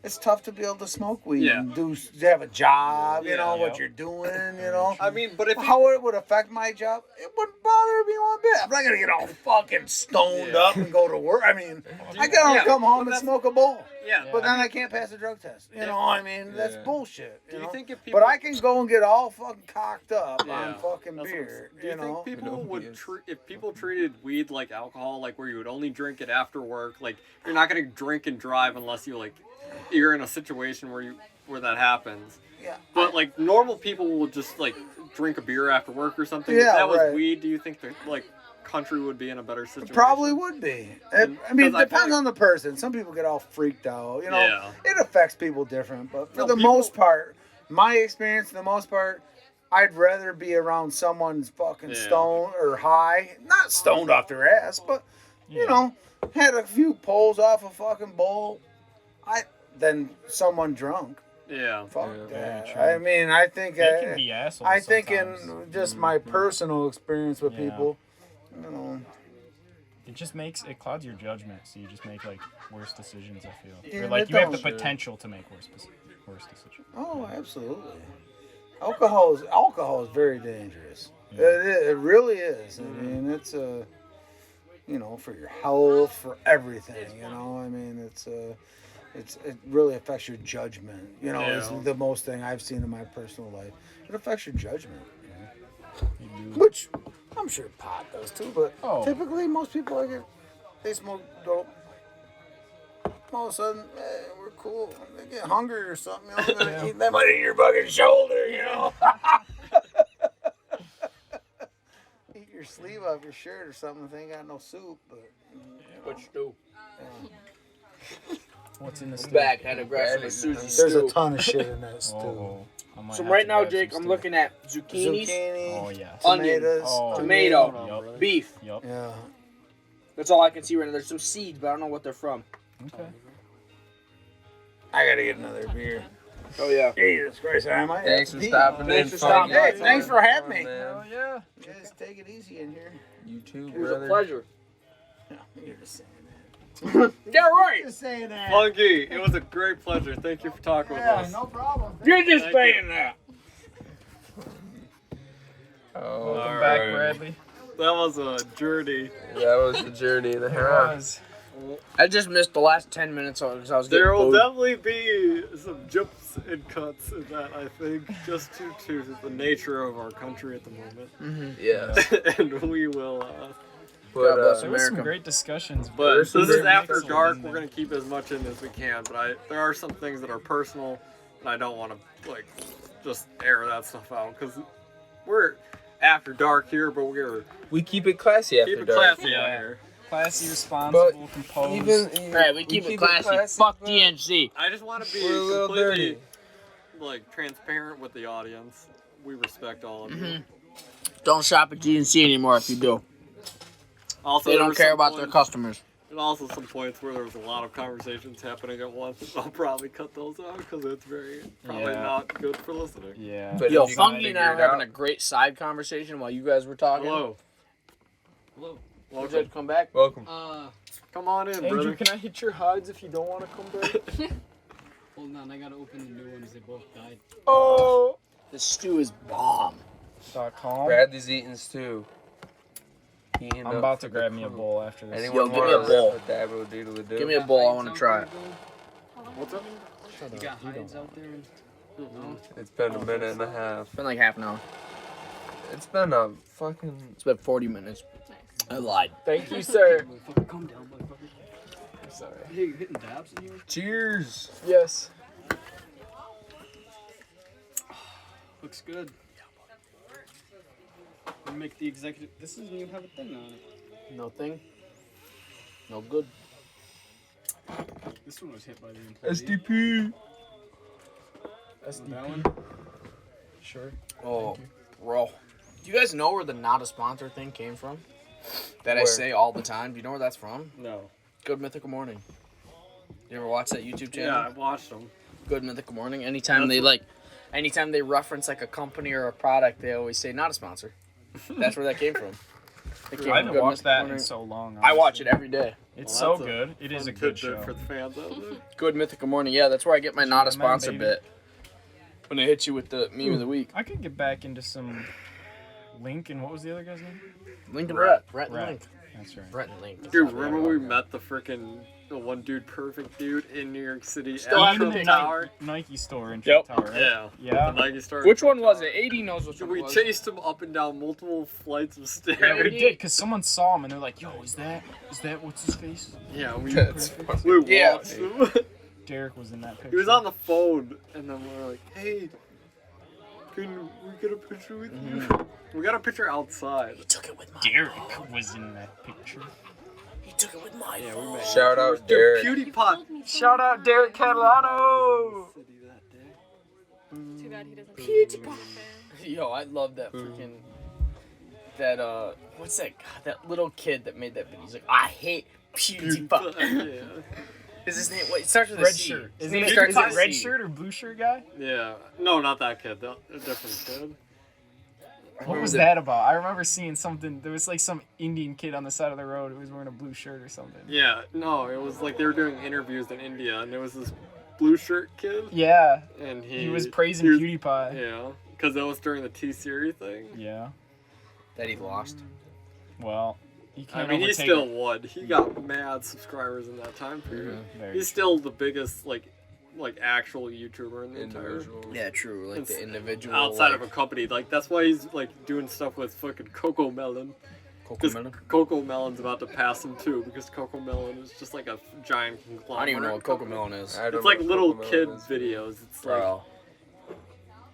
it's tough to be able to smoke weed Yeah. and have a job, you know, Yeah. what you're doing, you know. I mean, but if you, How it would affect my job, it wouldn't bother me one bit. I'm not gonna get all fucking stoned Yeah. up and go to work. I mean, I can only Yeah, come home but and that's- smoke a bowl. yeah, But then I can't pass a drug test. You know, I mean, that's Yeah. bullshit. do you know? think if people, But I can go and get all fucking cocked up Yeah, on fucking that's what I'm beer. saying. Do you think people You know, would yes. if people treated weed like alcohol, like where you would only drink it after work, like you're not gonna drink and drive unless you're in a situation where that happens. Yeah. But like normal people will just like drink a beer after work or something. Yeah, if that was right. weed, do you think the country would be in a better situation? Probably would be. I mean, it 'Cause I depends feel like- on the person. Some people get all freaked out. You know, Yeah. it affects people different. But for No, the people- most part, my experience, for the most part, I'd rather be around someone's fucking Yeah. stoned or high, not stoned off their ass, but you know, had a few pulls off a fucking bowl, than someone drunk. Yeah. Fuck Yeah, very that. true. I mean, I think They can be assholes I think sometimes. in just my personal experience with Yeah. people, you know. It just it clouds your judgment, so you just make like worse decisions. I feel, Yeah, or like it you have the does. potential to make worse decisions. Oh, absolutely. Alcohol is very dangerous. It really is. I mean, it's for your health, for everything. You know, I mean, it really affects your judgment. You know, it's Yeah. the most thing I've seen in my personal life. It affects your judgment. You do. Which I'm sure pot does too, but Oh. typically most people they smoke dope. All of a sudden, we're cool. They get hungry or something. You know, Yeah. eat that might in your fucking shoulder, you know. Eat your sleeve off your shirt or something if they ain't got no soup. But What you do? What's in the stew? Back, had to grab some of Susie's there's a stew. ton of shit in that stew. Oh, I might So have right to now, grab Jake, some I'm stew. looking at zucchinis, Zucchini, Oh yeah. Onion. tomatoes, Oh. tomato, Yup. beef. Yup. Yeah. That's all I can see right now. There's some seeds, but I don't know what they're from. Okay. I gotta get another beer. Oh yeah. Jesus Christ, I might. Thanks for pee. stopping Thanks in. for stopping Fun in. Hey, thanks for having me. Man. yeah. Just take it easy in here. You too, It was brother. a pleasure. No, you're just saying Yeah, right. Just saying that. Funky, it was a great pleasure. Thank you for talking with us. no problem. You're just Thank saying that. Oh, Welcome back, Alright. Bradley. That was a journey. that was the journey and a It half. was. I just missed the last 10 minutes because I was getting There will booed. definitely be some jumps and cuts in that, I think, just due to the nature of our country at the moment. Yeah. And we will, But, God bless There was some America. great discussions, but There's this some is very after mixed dark. in We're there. going to keep as much in as we can, but there are some things that are personal, and I don't want to, just air that stuff out, because we're after dark here, but we're we keep it classy after keep it dark. classy Yeah. out here. classy, responsible, composed. Even Alright, we keep it classy. Fuck but DNC. I just want to be We're a little completely, dirty. transparent with the audience. We respect all of you. Don't shop at GNC anymore if you do. Also, They there don't were care some about their points- customers. And also some points where there was a lot of conversations happening at once. I'll probably cut those out because it's probably Yeah. not good for listening. Yeah. But Yo, if you can Funky and I figure were it having out- a great side conversation while you guys were talking. Hello. Hello. Would you like to come back? Welcome. Come on in, Andrew, brother. can I hit your hides if you don't want to come back? Hold on, I gotta open the new ones. They both died. Oh. The stew is bomb. .com. Bradley's eating stew. Heating I'm up about for to the grab me a crew. bowl after this. Anyone Yo, give me a want bowl. with that, bro, doodle-doo? Give me a bowl. I want to try it. What's up? You got hides out there? No? It's been a minute and a half. It's been like half an hour. It's been a fucking. It's been 40 minutes. I lied. Thank you, sir. Motherfucker, calm down, motherfucker. I'm sorry. Hey, you hitting dabs in here? Cheers. Yes. Looks good. You make the executive. This doesn't even have a thing on it. No thing. No good. This one was hit by the employee. SDP. That one? Sure. Oh, bro. Do you guys know where the not a sponsor thing came from? That I Where? say all the time. Do you know where that's from? No. Good Mythical Morning. You ever watch that YouTube channel? Yeah, I watched them. Good Mythical Morning. Anytime they reference like a company or a product, they always say not a sponsor. That's where that came from. It came I from haven't Good watched Mythical that Morning. in so long. I watch it honestly. every day. It's Well, so that's a good. It is a Fun good tidbit show. for the fans out there. Good Mythical Morning. Yeah, that's where I get my not a sponsor baby. bit. When they hit you with the meme of the week. I could get back into some Link and what was the other guy's name? Link and Brett. Brett and Rhett. Link. That's right. Brett and Link. Dude, remember we met the one dude, perfect dude, in New York City Still at have the Trump picture. Tower? Nike store in Yep. Trump Tower, right? Yeah. Yeah. The Nike store. Which one was it? 80 knows which one We it was. chased him up and down multiple flights of Yeah, stairs. we did, because someone saw him and they're like, yo, is that what's his face? Yeah, we That's we Yeah. watched him. Derek was in that picture. He was on the phone, and then we were like, "Hey, can we get a picture with you?" We got a picture outside. He took it with my Derek was in that picture. He took it with my Yeah, phone. we met. Shout out Dude, Derek. PewDiePie. Shout out Derek Catalano! Too bad he doesn't. PewDiePie. Yo, I love that freaking that what's that that little kid that made that video. He's like, I hate PewDiePie. Yeah. Is his name? Wait, it starts with a Red C. shirt. His Is name it, starts is with it a red C. shirt or blue shirt guy? Yeah. No, not that kid. A different kid. What was that about? I remember seeing something. There was like some Indian kid on the side of the road who was wearing a blue shirt or something. Yeah. No, it was like they were doing interviews in India, and there was this blue shirt kid, Yeah, and he was praising PewDiePie. Yeah, because that was during the T-Series thing. Yeah. That he lost. Well, he I can't mean, he overtake still it. won. He got mad subscribers in that time period. Very He's still the biggest like actual YouTuber in the entire. Individual. Yeah, true. Like It's the individual. Outside like, of a company, like that's why he's like doing stuff with fucking Coco Melon. Coco Because Melon. Coco Melon's about to pass him too, because Coco Melon is just like a giant I conglomerate. don't even know what Coco Melon is. I don't It's like know what little Coco kid Melon is. videos. It's like Bro.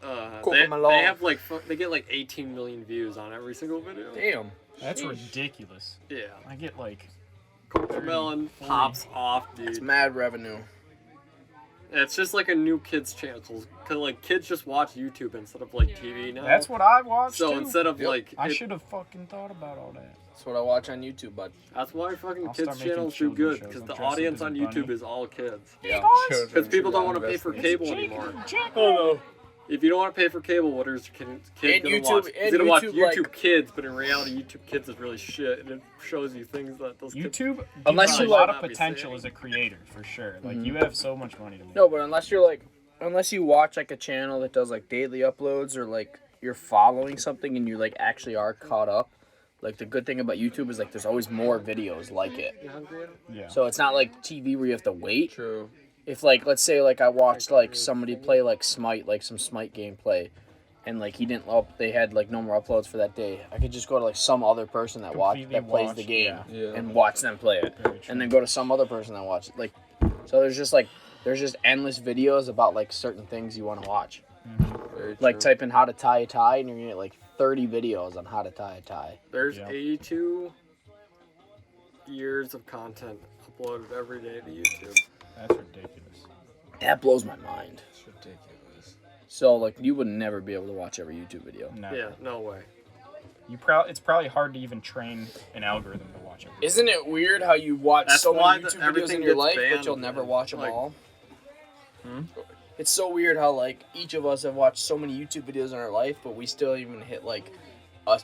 Coco they Melon. have like they get like 18 million views on every single video. Damn. That's ridiculous. Yeah, I get like Coco Melon pops off, It's dude. mad revenue. It's just like a new kids channel, cause like kids just watch YouTube instead of like TV now. that's what I watched so too. instead of Yep. like I it- should have fucking thought about all that. That's what I watch on YouTube, bud. that's why fucking I'll kids start making channels do children's good, shows. because I'm the dressed up audience as a on bunny. YouTube is all kids. Yeah. Because people don't want to pay for cable anymore. If you don't want to pay for cable, what is your kid And gonna YouTube- watch? and He's gonna watch YouTube, YouTube like- Kids, but in reality, YouTube Kids is really shit, and it shows you things that those kids. YouTube gives Unless you you a lot like- of potential as a creator, for sure. Like, you have so much money to make. No, but unless you watch like a channel that does like daily uploads or like you're following something and you like actually are caught up. Like the good thing about YouTube is like there's always more videos like it. You hungry? Yeah. So it's not like TV where you have to wait. True. If like let's say like I watched like somebody play like Smite, like some Smite gameplay, and like he didn't they had like no more uploads for that day. I could just go to like some other person that Completely plays watch, the game yeah. and watch them play it, Very true. and then go to some other person that watch it. Like so there's just endless videos about like certain things you want to watch. Very Like true. type in how to tie a tie and you're gonna get like 30 videos on how to tie a tie. There's Yeah. 82 years of content uploaded every day to YouTube. That's ridiculous. That blows my mind. It's ridiculous. So like you would never be able to watch every YouTube video. Never. Yeah, no way. It's probably hard to even train an algorithm to watch it. Isn't it weird how you watch That's so why many YouTube videos everything in your gets life, banned, but you'll never man. watch them Like- all? It's so weird how like each of us have watched so many YouTube videos in our life, but we still even hit like a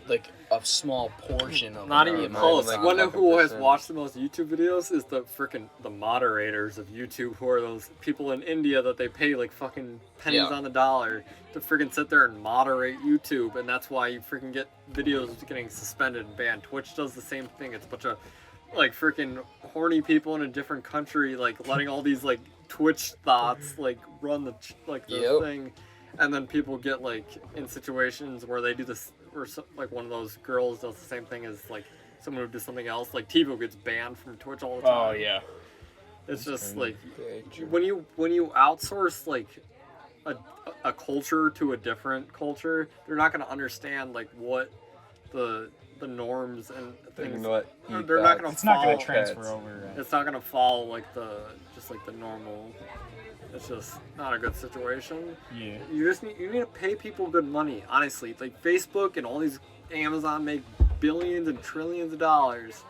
like a small portion of Not the even amount close. that's on One there. who has watched the most YouTube videos is the moderators of YouTube, who are those people in India that they pay like fucking pennies on the dollar to freaking sit there and moderate YouTube, and that's why you freaking get videos getting suspended and banned. Twitch does the same thing. It's a bunch of like freaking horny people in a different country, like letting all these like Twitch thoughts like run the thing, and then people get like in situations where they do this, or like one of those girls does the same thing as like someone who does something else. Like TiVo gets banned from Twitch all the time. Oh yeah. It's just like when you outsource like a culture to a different culture, they're not going to understand like what the norms and things. They're not going to. It's not going to transfer over. It's not going to follow like the normal. It's just not a good situation. Yeah. You need to pay people good money. Honestly, like Facebook and all these Amazon make billions and trillions of dollars.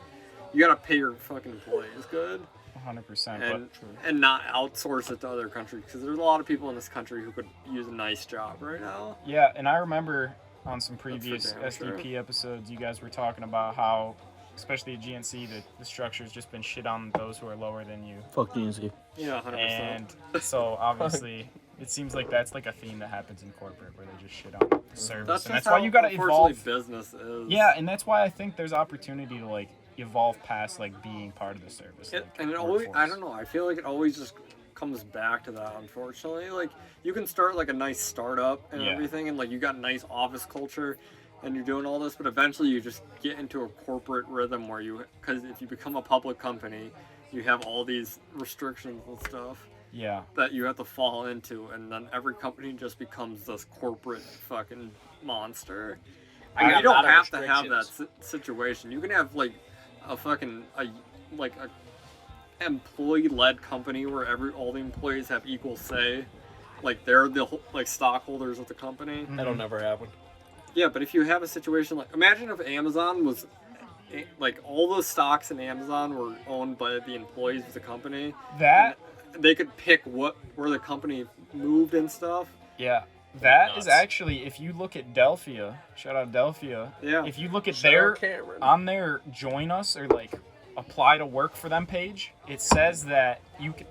You got to pay your fucking employees good. 100%. And not outsource it to other countries, because there's a lot of people in this country who could use a nice job right now. Yeah, and I remember on some previous SDP episodes, you guys were talking about how, especially at GNC, the structure's just been shit on those who are lower than you. Fuck GNC. Yeah, 100%. And so obviously, it seems like that's like a theme that happens in corporate, where they just shit on the service, and that's why you gotta evolve. Business is. Yeah, and that's why I think there's opportunity to like evolve past like being part of the service. And it always, I don't know, I feel like it always just comes back to that, unfortunately. Like, you can start like a nice startup and everything, and like you got nice office culture and you're doing all this, but eventually you just get into a corporate rhythm where because if you become a public company, you have all these restrictions and stuff that you have to fall into, and then every company just becomes this corporate fucking monster. You don't have to have that situation. You can have like a fucking employee-led company where all the employees have equal say, like they're the like stockholders of the company. That'll never happen. Yeah, but if you have a situation like, imagine if Amazon was like all the stocks in Amazon were owned by the employees of the company. That they could pick where the company moved and stuff. Yeah. That is actually, if you look at Delphia, shout out Delphia. Yeah. If you look at on their join us or like apply to work for them page, it says that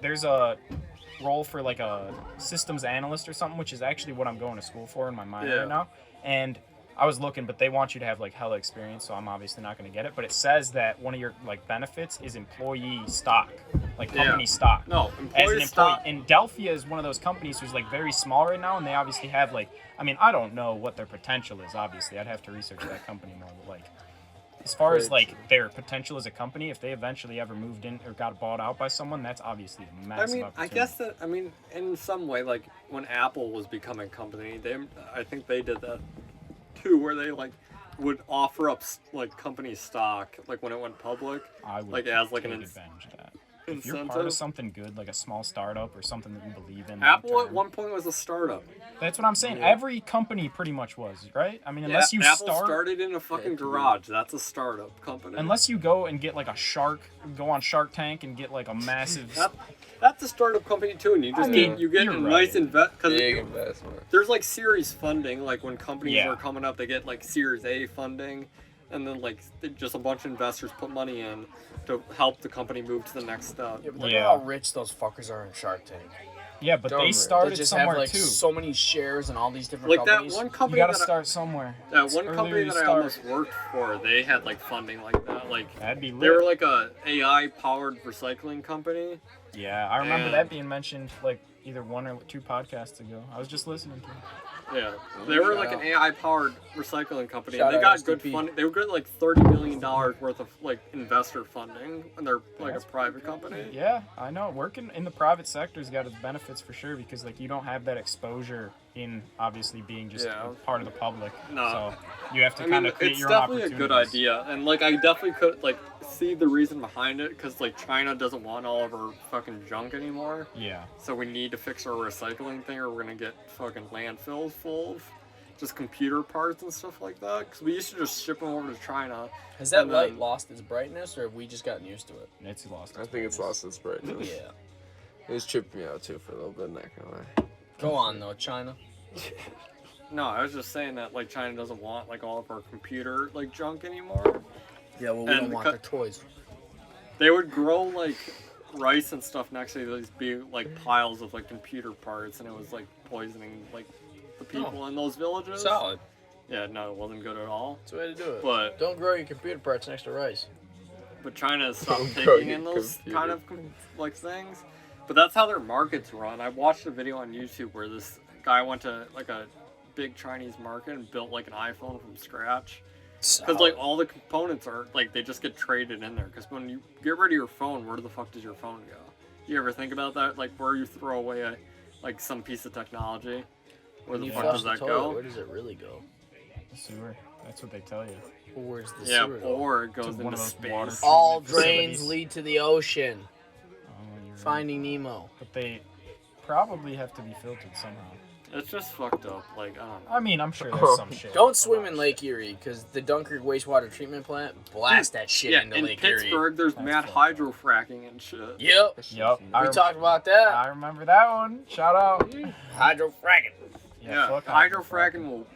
there's a role for like a systems analyst or something, which is actually what I'm going to school for in my minor right now. And I was looking, but they want you to have like hella experience, so I'm obviously not going to get it. But it says that one of your like benefits is employee stock, like company stock. No, employee stock. And Delphia is one of those companies who's like very small right now, and they obviously have like, I mean, I don't know what their potential is. Obviously, I'd have to research that company more. But like, as far as like their potential as a company, if they eventually ever moved in or got bought out by someone, that's obviously a massive opportunity. I guess that, in some way, like when Apple was becoming a company, I think they did that too, where they like would offer up like company stock, like when it went public. I would like as like take an advantage of that. If you're part of something good, like a small startup or something that you believe in. Apple at one point was a startup. That's what I'm saying. Every company pretty much was, right? I mean, unless you Apple started in a fucking garage. That's a startup company. Unless you go and get like go on Shark Tank and get like a massive. That's a startup company too, and you just get a nice big investment. There's like series funding, like when companies are coming up, they get like Series A funding, and then like just a bunch of investors put money in to help the company move to the next step. Yeah, but look at how rich those fuckers are in Shark Tank. Yeah, but they started just somewhere have, like, too. So many shares in all these different like companies. That one company. You gotta start somewhere. That one company that I almost worked for, they had like funding like that. Like that'd be lit. They were like a AI powered recycling company. Yeah, I remember that being mentioned like either one or two podcasts ago. I was just listening to it. Yeah, they were like an AI-powered recycling company. And they got good funding. They were good like $30 million worth of like investor funding, and they're like a private company. Yeah, I know. Working in the private sector's got its benefits for sure, because like you don't have that exposure in obviously being just part of the public. No, so you have to kind of create your own opportunities. It's definitely a good idea, and like I definitely could like see the reason behind it, because like China doesn't want all of our fucking junk anymore. Yeah. So we need to fix our recycling thing, or we're gonna get fucking landfills full of just computer parts and stuff like that. Because we used to just ship them over to China. Has that light lost its brightness, or have we just gotten used to it? It's lost. I think it's lost its brightness. Yeah. It was tripping me out too for a little bit, not gonna lie. Go on though, China. No, I was just saying that like China doesn't want like all of our computer like junk anymore. Yeah, well, we And don't want their toys. They would grow like rice and stuff next to these big like piles of like computer parts, and it was like poisoning like the people in those villages. Solid. Yeah, no, it wasn't good at all. That's the way to do it. But Don't grow your computer parts next to rice. China has stopped Don't grow taking your in those computer. kind of like things. But that's how their markets run. I watched a video on YouTube where this guy went to like a big Chinese market and built like an iPhone from scratch. Because like all the components are like they just get traded in there. Because when you get rid of your phone, where the fuck does your phone go? You ever think about that? Like where you throw away like some piece of technology, where the you fuck flush does the that toilet, go? where does it really go? The sewer. That's what they tell you. Well, where's the Yeah, sewer go? or it goes To into one of those space. water All treatment drains facilities. lead to the ocean. Oh, you're right. Finding Nemo. But they probably have to be filtered somehow. It's just fucked up. Like I don't know. I mean, I'm sure there's some shit. Don't swim in Lake Erie, because the Dunkirk wastewater treatment plant blast that shit Yeah, into in Lake Erie. Pittsburgh, there's That's mad fucked up. hydro fracking and shit. Yep. Yup. We talked about that. I remember that one. Shout out. Hydro fracking. Yeah, fuck hydro fracking will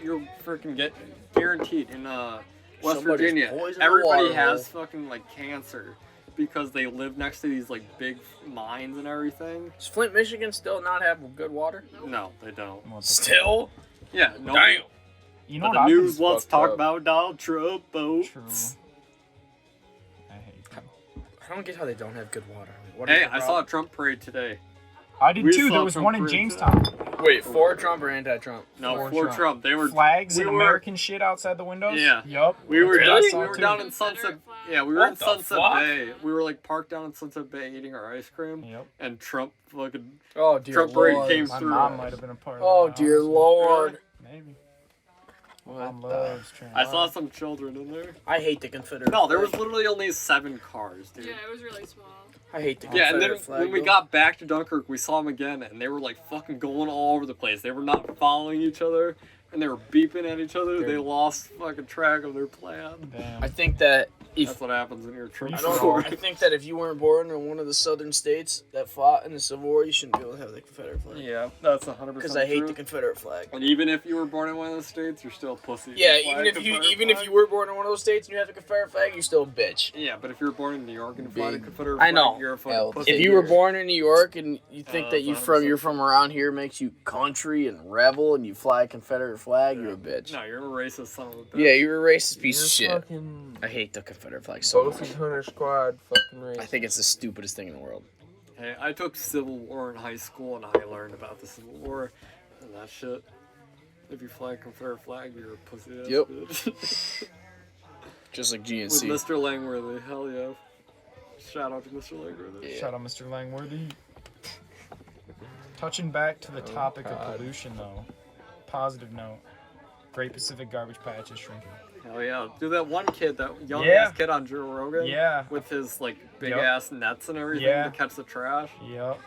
you'll freaking get guaranteed in West Somebody's Virginia. poisoned the Everybody water has hole. fucking like cancer because they live next to these like big mines and everything. Does Flint, Michigan still not have good water? No, they don't. What the Still? Yeah, no. Damn. You know But what the I've news been wants to fucked talk up. about Donald Trump True. boats. I hate them. I don't get how they don't have good water. What Hey, I saw a Trump parade today. I did We too. saw There was Trump one in parade, Jamestown. Wait, for Trump or anti-Trump? No, For for Trump. Trump. They were Flags we and were- American shit outside the windows. Yeah. Yup. We were That's what I down, saw we were too. down in Sunset. Confederate flag. Yeah, we were What in the Sunset fuck? Bay. We were like parked down in Sunset Bay eating our ice cream, Yep. and Trump fucking Oh, dear Trump parade Lord. came My through. mom might have been a part of Oh, that. dear honestly. Lord. Maybe. What Mom the- loves Trump. I saw some children in there. I hate the Confederate No, there was flag. literally only 7 cars, dude. Yeah, it was really small. I hate the Yeah, Confederate and then flag. when we though. got back to Dunkirk, we saw them again, and they were like fucking going all over the place. They were not following each other, and they were beeping at each other. They lost fucking track of their plan. Damn. I think that if That's what happens when you're a Trump I don't know. supporter. I think that if you weren't born in one of the southern states that fought in the Civil War, you shouldn't be able to have the Confederate flag. Yeah, that's 100%. Because I hate true. the Confederate flag. And even if you were born in one of those states, you're still a pussy. Yeah, Flag, even if Confederate you were born in one of those states and you have the Confederate flag, you're still a bitch. Yeah, but if you're born in New York and fly the Big- Confederate I flag, know. you're a fucking Hell, pussy. If you were born in New York and you think that that's you're 100% from around here makes you country and rebel and you fly a Confederate flag, you're a bitch. No, you're a racist son of a bitch. Yeah, you're a racist piece of You're shit. fucking I hate the Confederate flag so Both much. Hunter Squad fucking race. I think it's the stupidest thing in the world. Hey, I took Civil War in high school, and I learned about the Civil War and that shit. If you fly a Confederate flag, you're a pussy ass Yep. bitch. Just like With GNC. Mr. Langworthy, hell yeah. Shout out to Mr. Langworthy. Yeah. Shout out Mr. Langworthy. Touching back to the topic of pollution, though. Positive note. Great Pacific Garbage Patch is shrinking. Hell yeah. Dude, that one kid, that young Yeah. ass kid on Joe Rogan. Yeah. With his like big Yup. ass nets and everything Yeah. to catch the trash. Yep.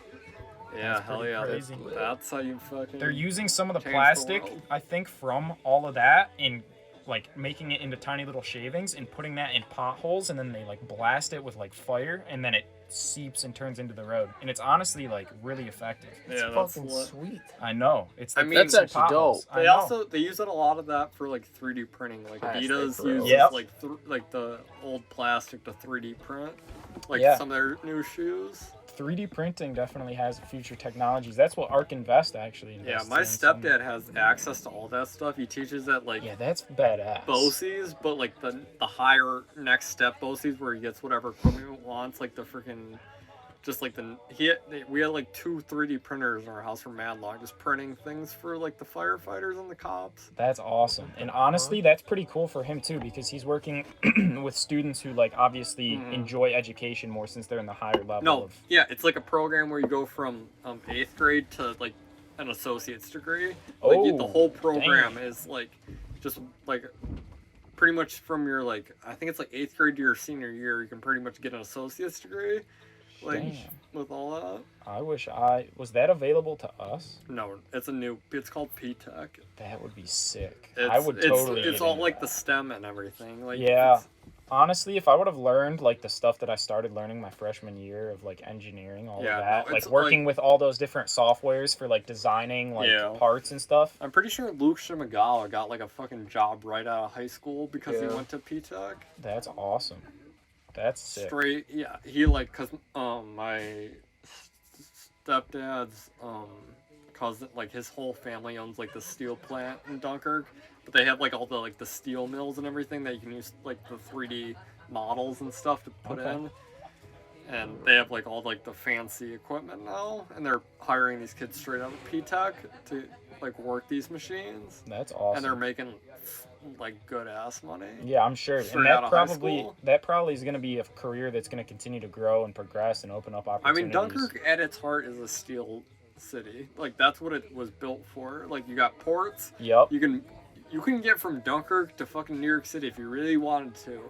Yeah, That's hell pretty yeah. crazy. That's how you fucking. They're using some of the Change the plastic, world. I think, from all of that in like making it into tiny little shavings and putting that in potholes, and then they like blast it with like fire, and then it seeps and turns into the road. And it's honestly like really effective. Yeah, that's fucking lit. sweet. I know. It's I the mean, That's fixing actually potholes. dope. I They know. also they use a lot of that for like 3D printing. Like Plastic Adidas for real. uses Yep. like like the old plastic to 3D print, like Yeah. some of their new shoes. 3D printing definitely has future technologies. That's what Ark Invest actually Yeah, invests my in, so- stepdad has access to all that stuff. He teaches at like Yeah, that's badass. BOCES, but like the higher next step BOCES where he gets whatever equipment he wants, like the freaking. Just like we had like 2 3D printers in our house from Madlock, just printing things for like the firefighters and the cops. That's awesome. And honestly, that's pretty cool for him too, because he's working with students who like obviously enjoy education more since they're in the higher level No, of yeah, it's like a program where you go from 8th grade to like an associate's degree. Like the Oh, whole program dang. is like just like pretty much from your like I think it's like 8th grade to your senior year, you can pretty much get an associate's degree. Like Damn. with all that. I wish was that available to us? No, it's called P-Tech. That would be sick. It's, I would totally It's get all into like that. the STEM and everything. Like Yeah. it's Honestly, if I would have learned like the stuff that I started learning my freshman year of like engineering, all Yeah, of that, no, like it's, working like- with all those different softwares for like designing like Yeah. parts and stuff. I'm pretty sure Luke Shimagawa got like a fucking job right out of high school because he Yeah. went to P-Tech. That's awesome. That's sick. Straight, yeah. He like, cause my stepdad's cousin, like his whole family owns like the steel plant in Dunkirk, but they have like all the like the steel mills and everything that you can use like the 3D models and stuff to put Okay. in. And they have like all like the fancy equipment now, and they're hiring these kids straight out of P-Tech to like work these machines, That's and awesome. they're making like good ass money. Yeah, I'm sure. Straight out And of high school. that probably is going to be a career that's going to continue to grow and progress and open up I opportunities. mean, Dunkirk at its heart is a steel city. Like that's what it was built for. Like you got ports. Yep. You can get from Dunkirk to fucking New York City if you really wanted to,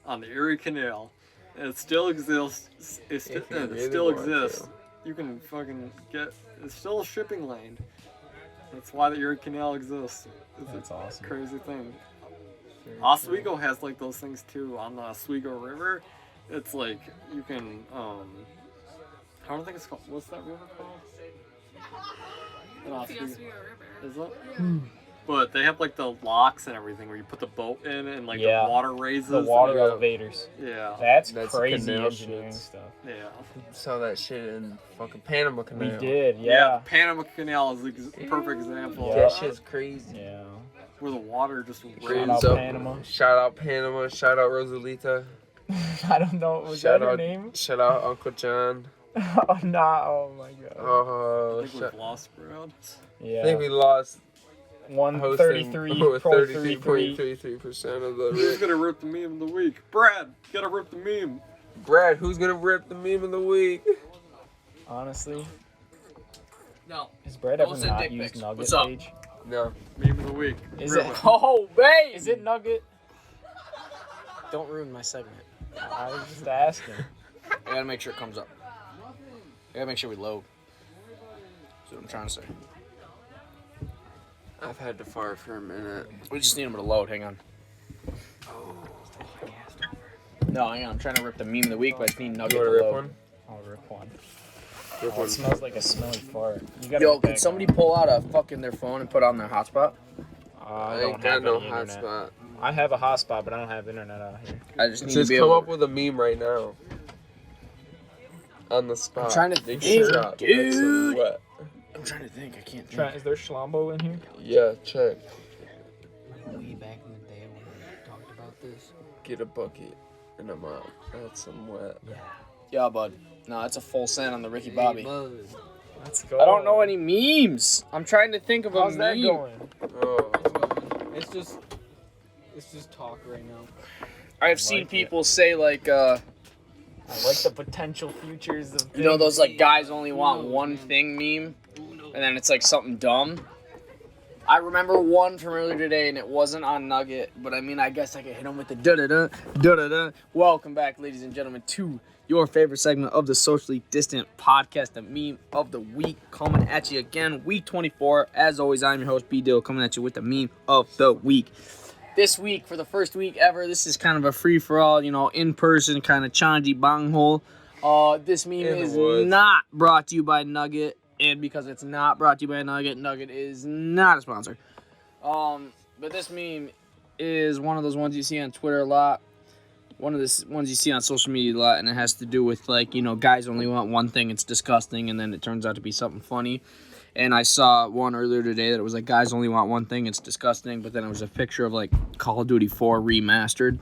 on the Erie Canal. And it still exists. It still exists. You can fucking get. It's still a shipping lane. That's why the Erie Canal exists. It's That's a awesome. crazy thing. Oswego has like those things too on the Oswego River. It's like you can I don't think it's called. What's that river called? In Oswego. Is it? But they have like the locks and everything where you put the boat in and like Yeah. the water raises. The water and, elevators. yeah. That's That's crazy canal engineering shits. stuff. Yeah. Saw that shit in fucking Panama We Canal. did, The yeah. Panama Canal is a perfect example. Yeah. That shit's crazy. Yeah. Where the water just Shout raises. out So- Panama. Shout out Panama. Shout out Rosalita. I don't know. Was Shout that her out, name? shout out Uncle John. Oh, nah. Oh, my God. Oh, I think we've lost Brad. I think Yeah. we lost 133, with 33. 33.33% of the Who's rip. gonna rip the meme of the week? Brad, you gotta rip the meme. Brad, who's gonna rip the meme of the week? Honestly, No. has Brad ever Don't send not dick used pics. Nugget What's up? page? No. Meme of the week. Is Rip it? Oh, babe! Is it Nugget? Don't ruin my segment. I was just asking. I gotta make sure it comes up. I gotta make sure we load. That's what I'm trying to say. I've had to fart for a minute. We just need them to load. Hang on. No, hang on. I'm trying to rip the meme of the week, but I just need Nugget You to wanna rip load. one? I'll rip one. Rip Oh, one. it smells like a smelly fart. You gotta Yo, get that can somebody going. pull out a fucking their phone and put on their hotspot? I I don't ain't got have no any internet. hotspot. I have a hotspot, but I don't have internet out here. I just need Just to be come able up with a meme right now. On the spot. I'm trying to Take think, a shot. That's some dude. wet. I'm trying to think. I can't Try, think. is there Schlombo in here? Yeah, check. Way back in the day when we talked about this. Get a bucket and a mop. That's some wet. Yeah, bud. No, it's a full send on the Ricky Bobby. Let's go. I don't know any memes. I'm trying to think of a How's that meme. going? Oh. It's just talk right now. I've seen like people say like, I like the potential futures of. you know, things. those like guys only want one thing meme, and then it's like something dumb. I remember one from earlier today, and it wasn't on Nugget, but I mean, I guess I could hit him with the da-da-da, da-da-da. Welcome back, ladies and gentlemen, to your favorite segment of the Socially Distant Podcast, the meme of the week, coming at you again, week 24. As always, I'm your host, B-Dill, coming at you with the meme of the week. This week, for the first week ever, this is kind of a free-for-all, you know, in-person kind of Chanji Banghole. This meme In the is woods. not brought to you by Nugget. And because it's not brought to you by Nugget, Nugget is not a sponsor. But this meme is one of those ones you see on Twitter a lot. One of the ones you see on social media a lot, and it has to do with, like, you know, guys only want one thing, it's disgusting, and then it turns out to be something funny. And I saw one earlier today that it was like, guys only want one thing, it's disgusting, but then it was a picture of, like, Call of Duty 4 remastered.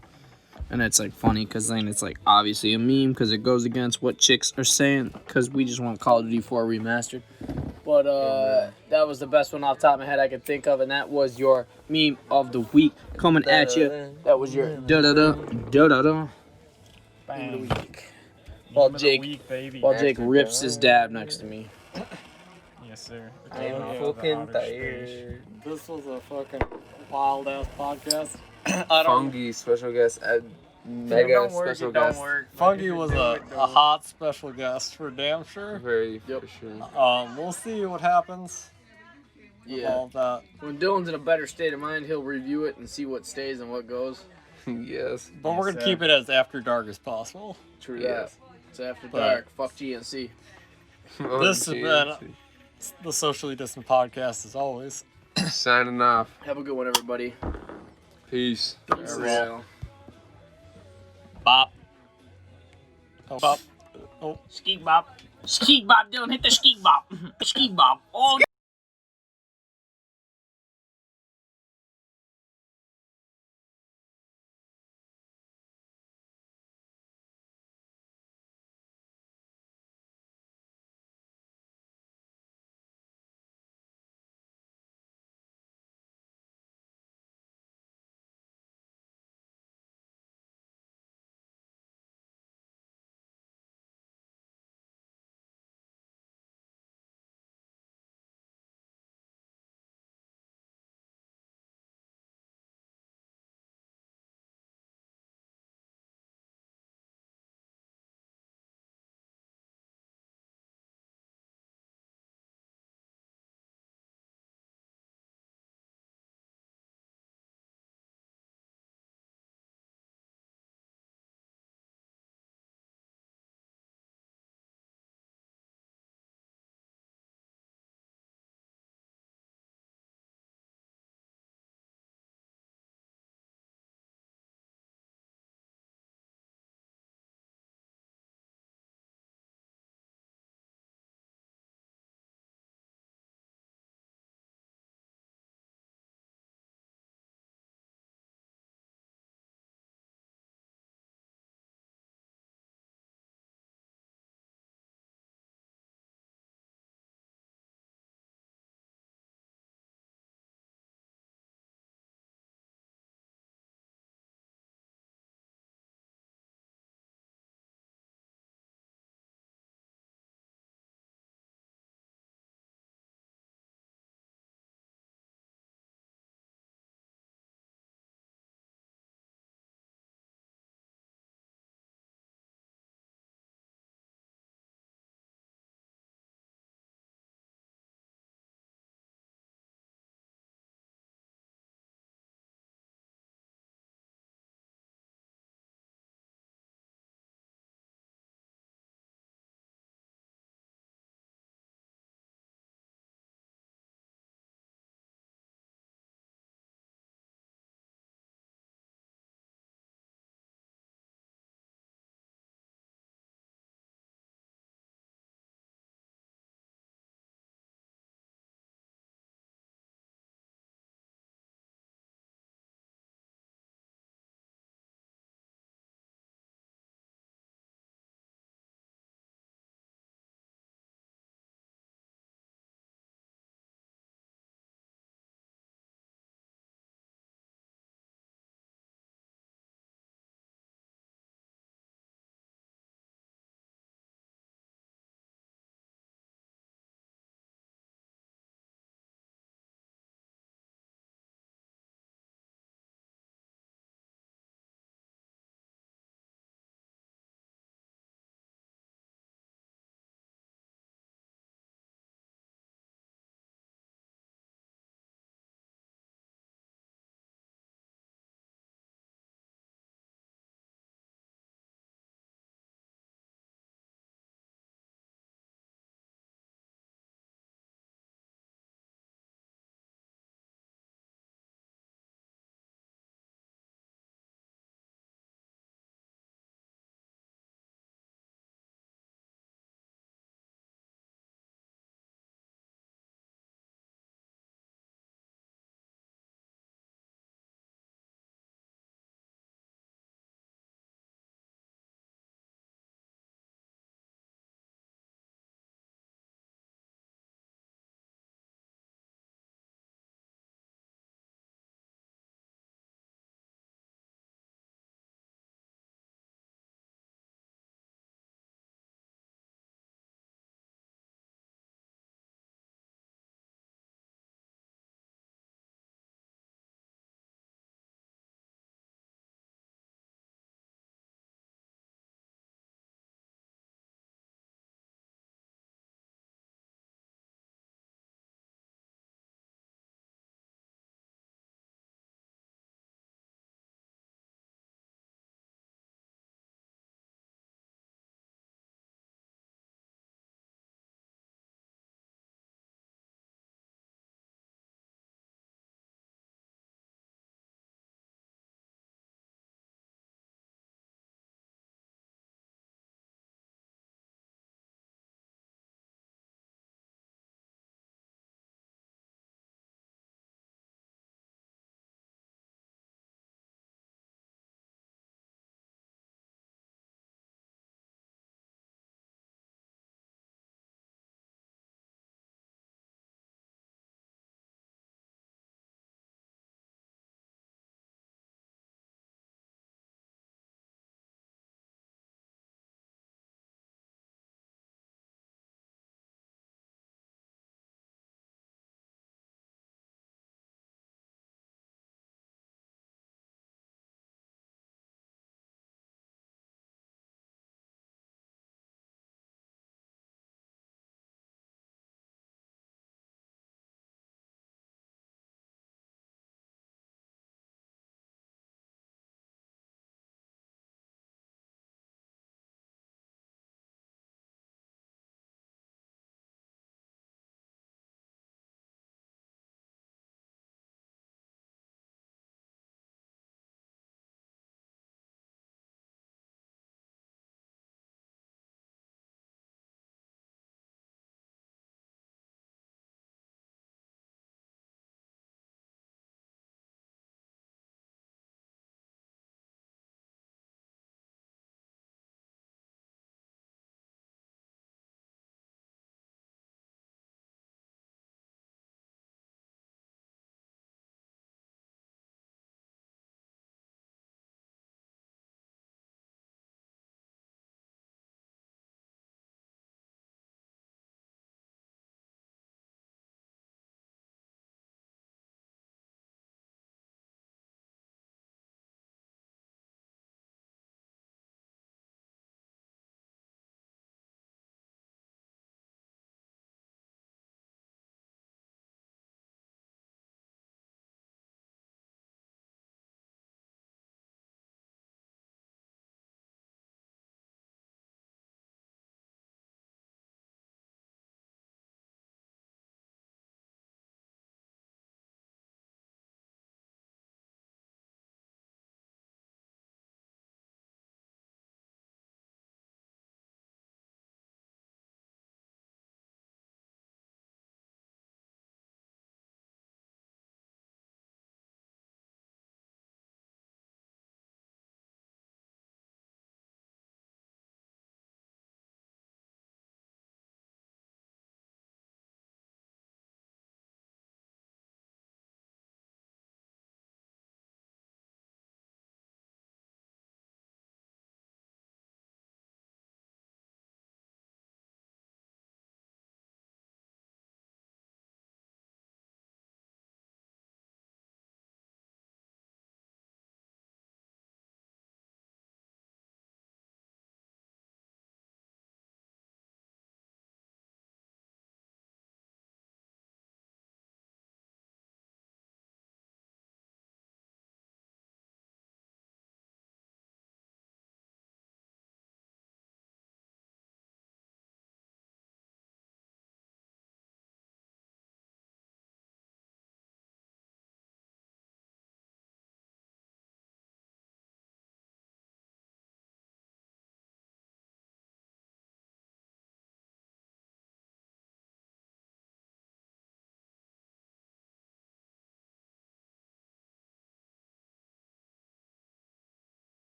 And it's, like, funny because then it's, like, obviously a meme because it goes against what chicks are saying because we just want Call of Duty 4 remastered. But that was the best one off the top of my head I could think of, and that was your meme of the week coming at you. That was your da-da-da, da-da-da Bang. meme of the week. Meme While of the Jake- week, baby. While Jake rips his dab next to me. Yes, sir. I am Out of the fucking outer space. tired. This was a fucking wild ass podcast. Fungi, special guest, mega Don't work, special it don't guest. work. Fungi was a hot special guest for damn sure. Very Yep. for sure. We'll see what happens. With Yeah. all of that. When Dylan's in a better state of mind, he'll review it and see what stays and what goes. Yes. But we're gonna keep it as after dark as possible. True Yes. that. It's after But- dark. Fuck GNC. This has been the Socially Distant Podcast, as always. Signing off. Have a good one, everybody. Peace. Farewell. Bop. Oh, bop. Ski bop. Ski bop, Dylan, hit the ski bop. Ski bop. Oh,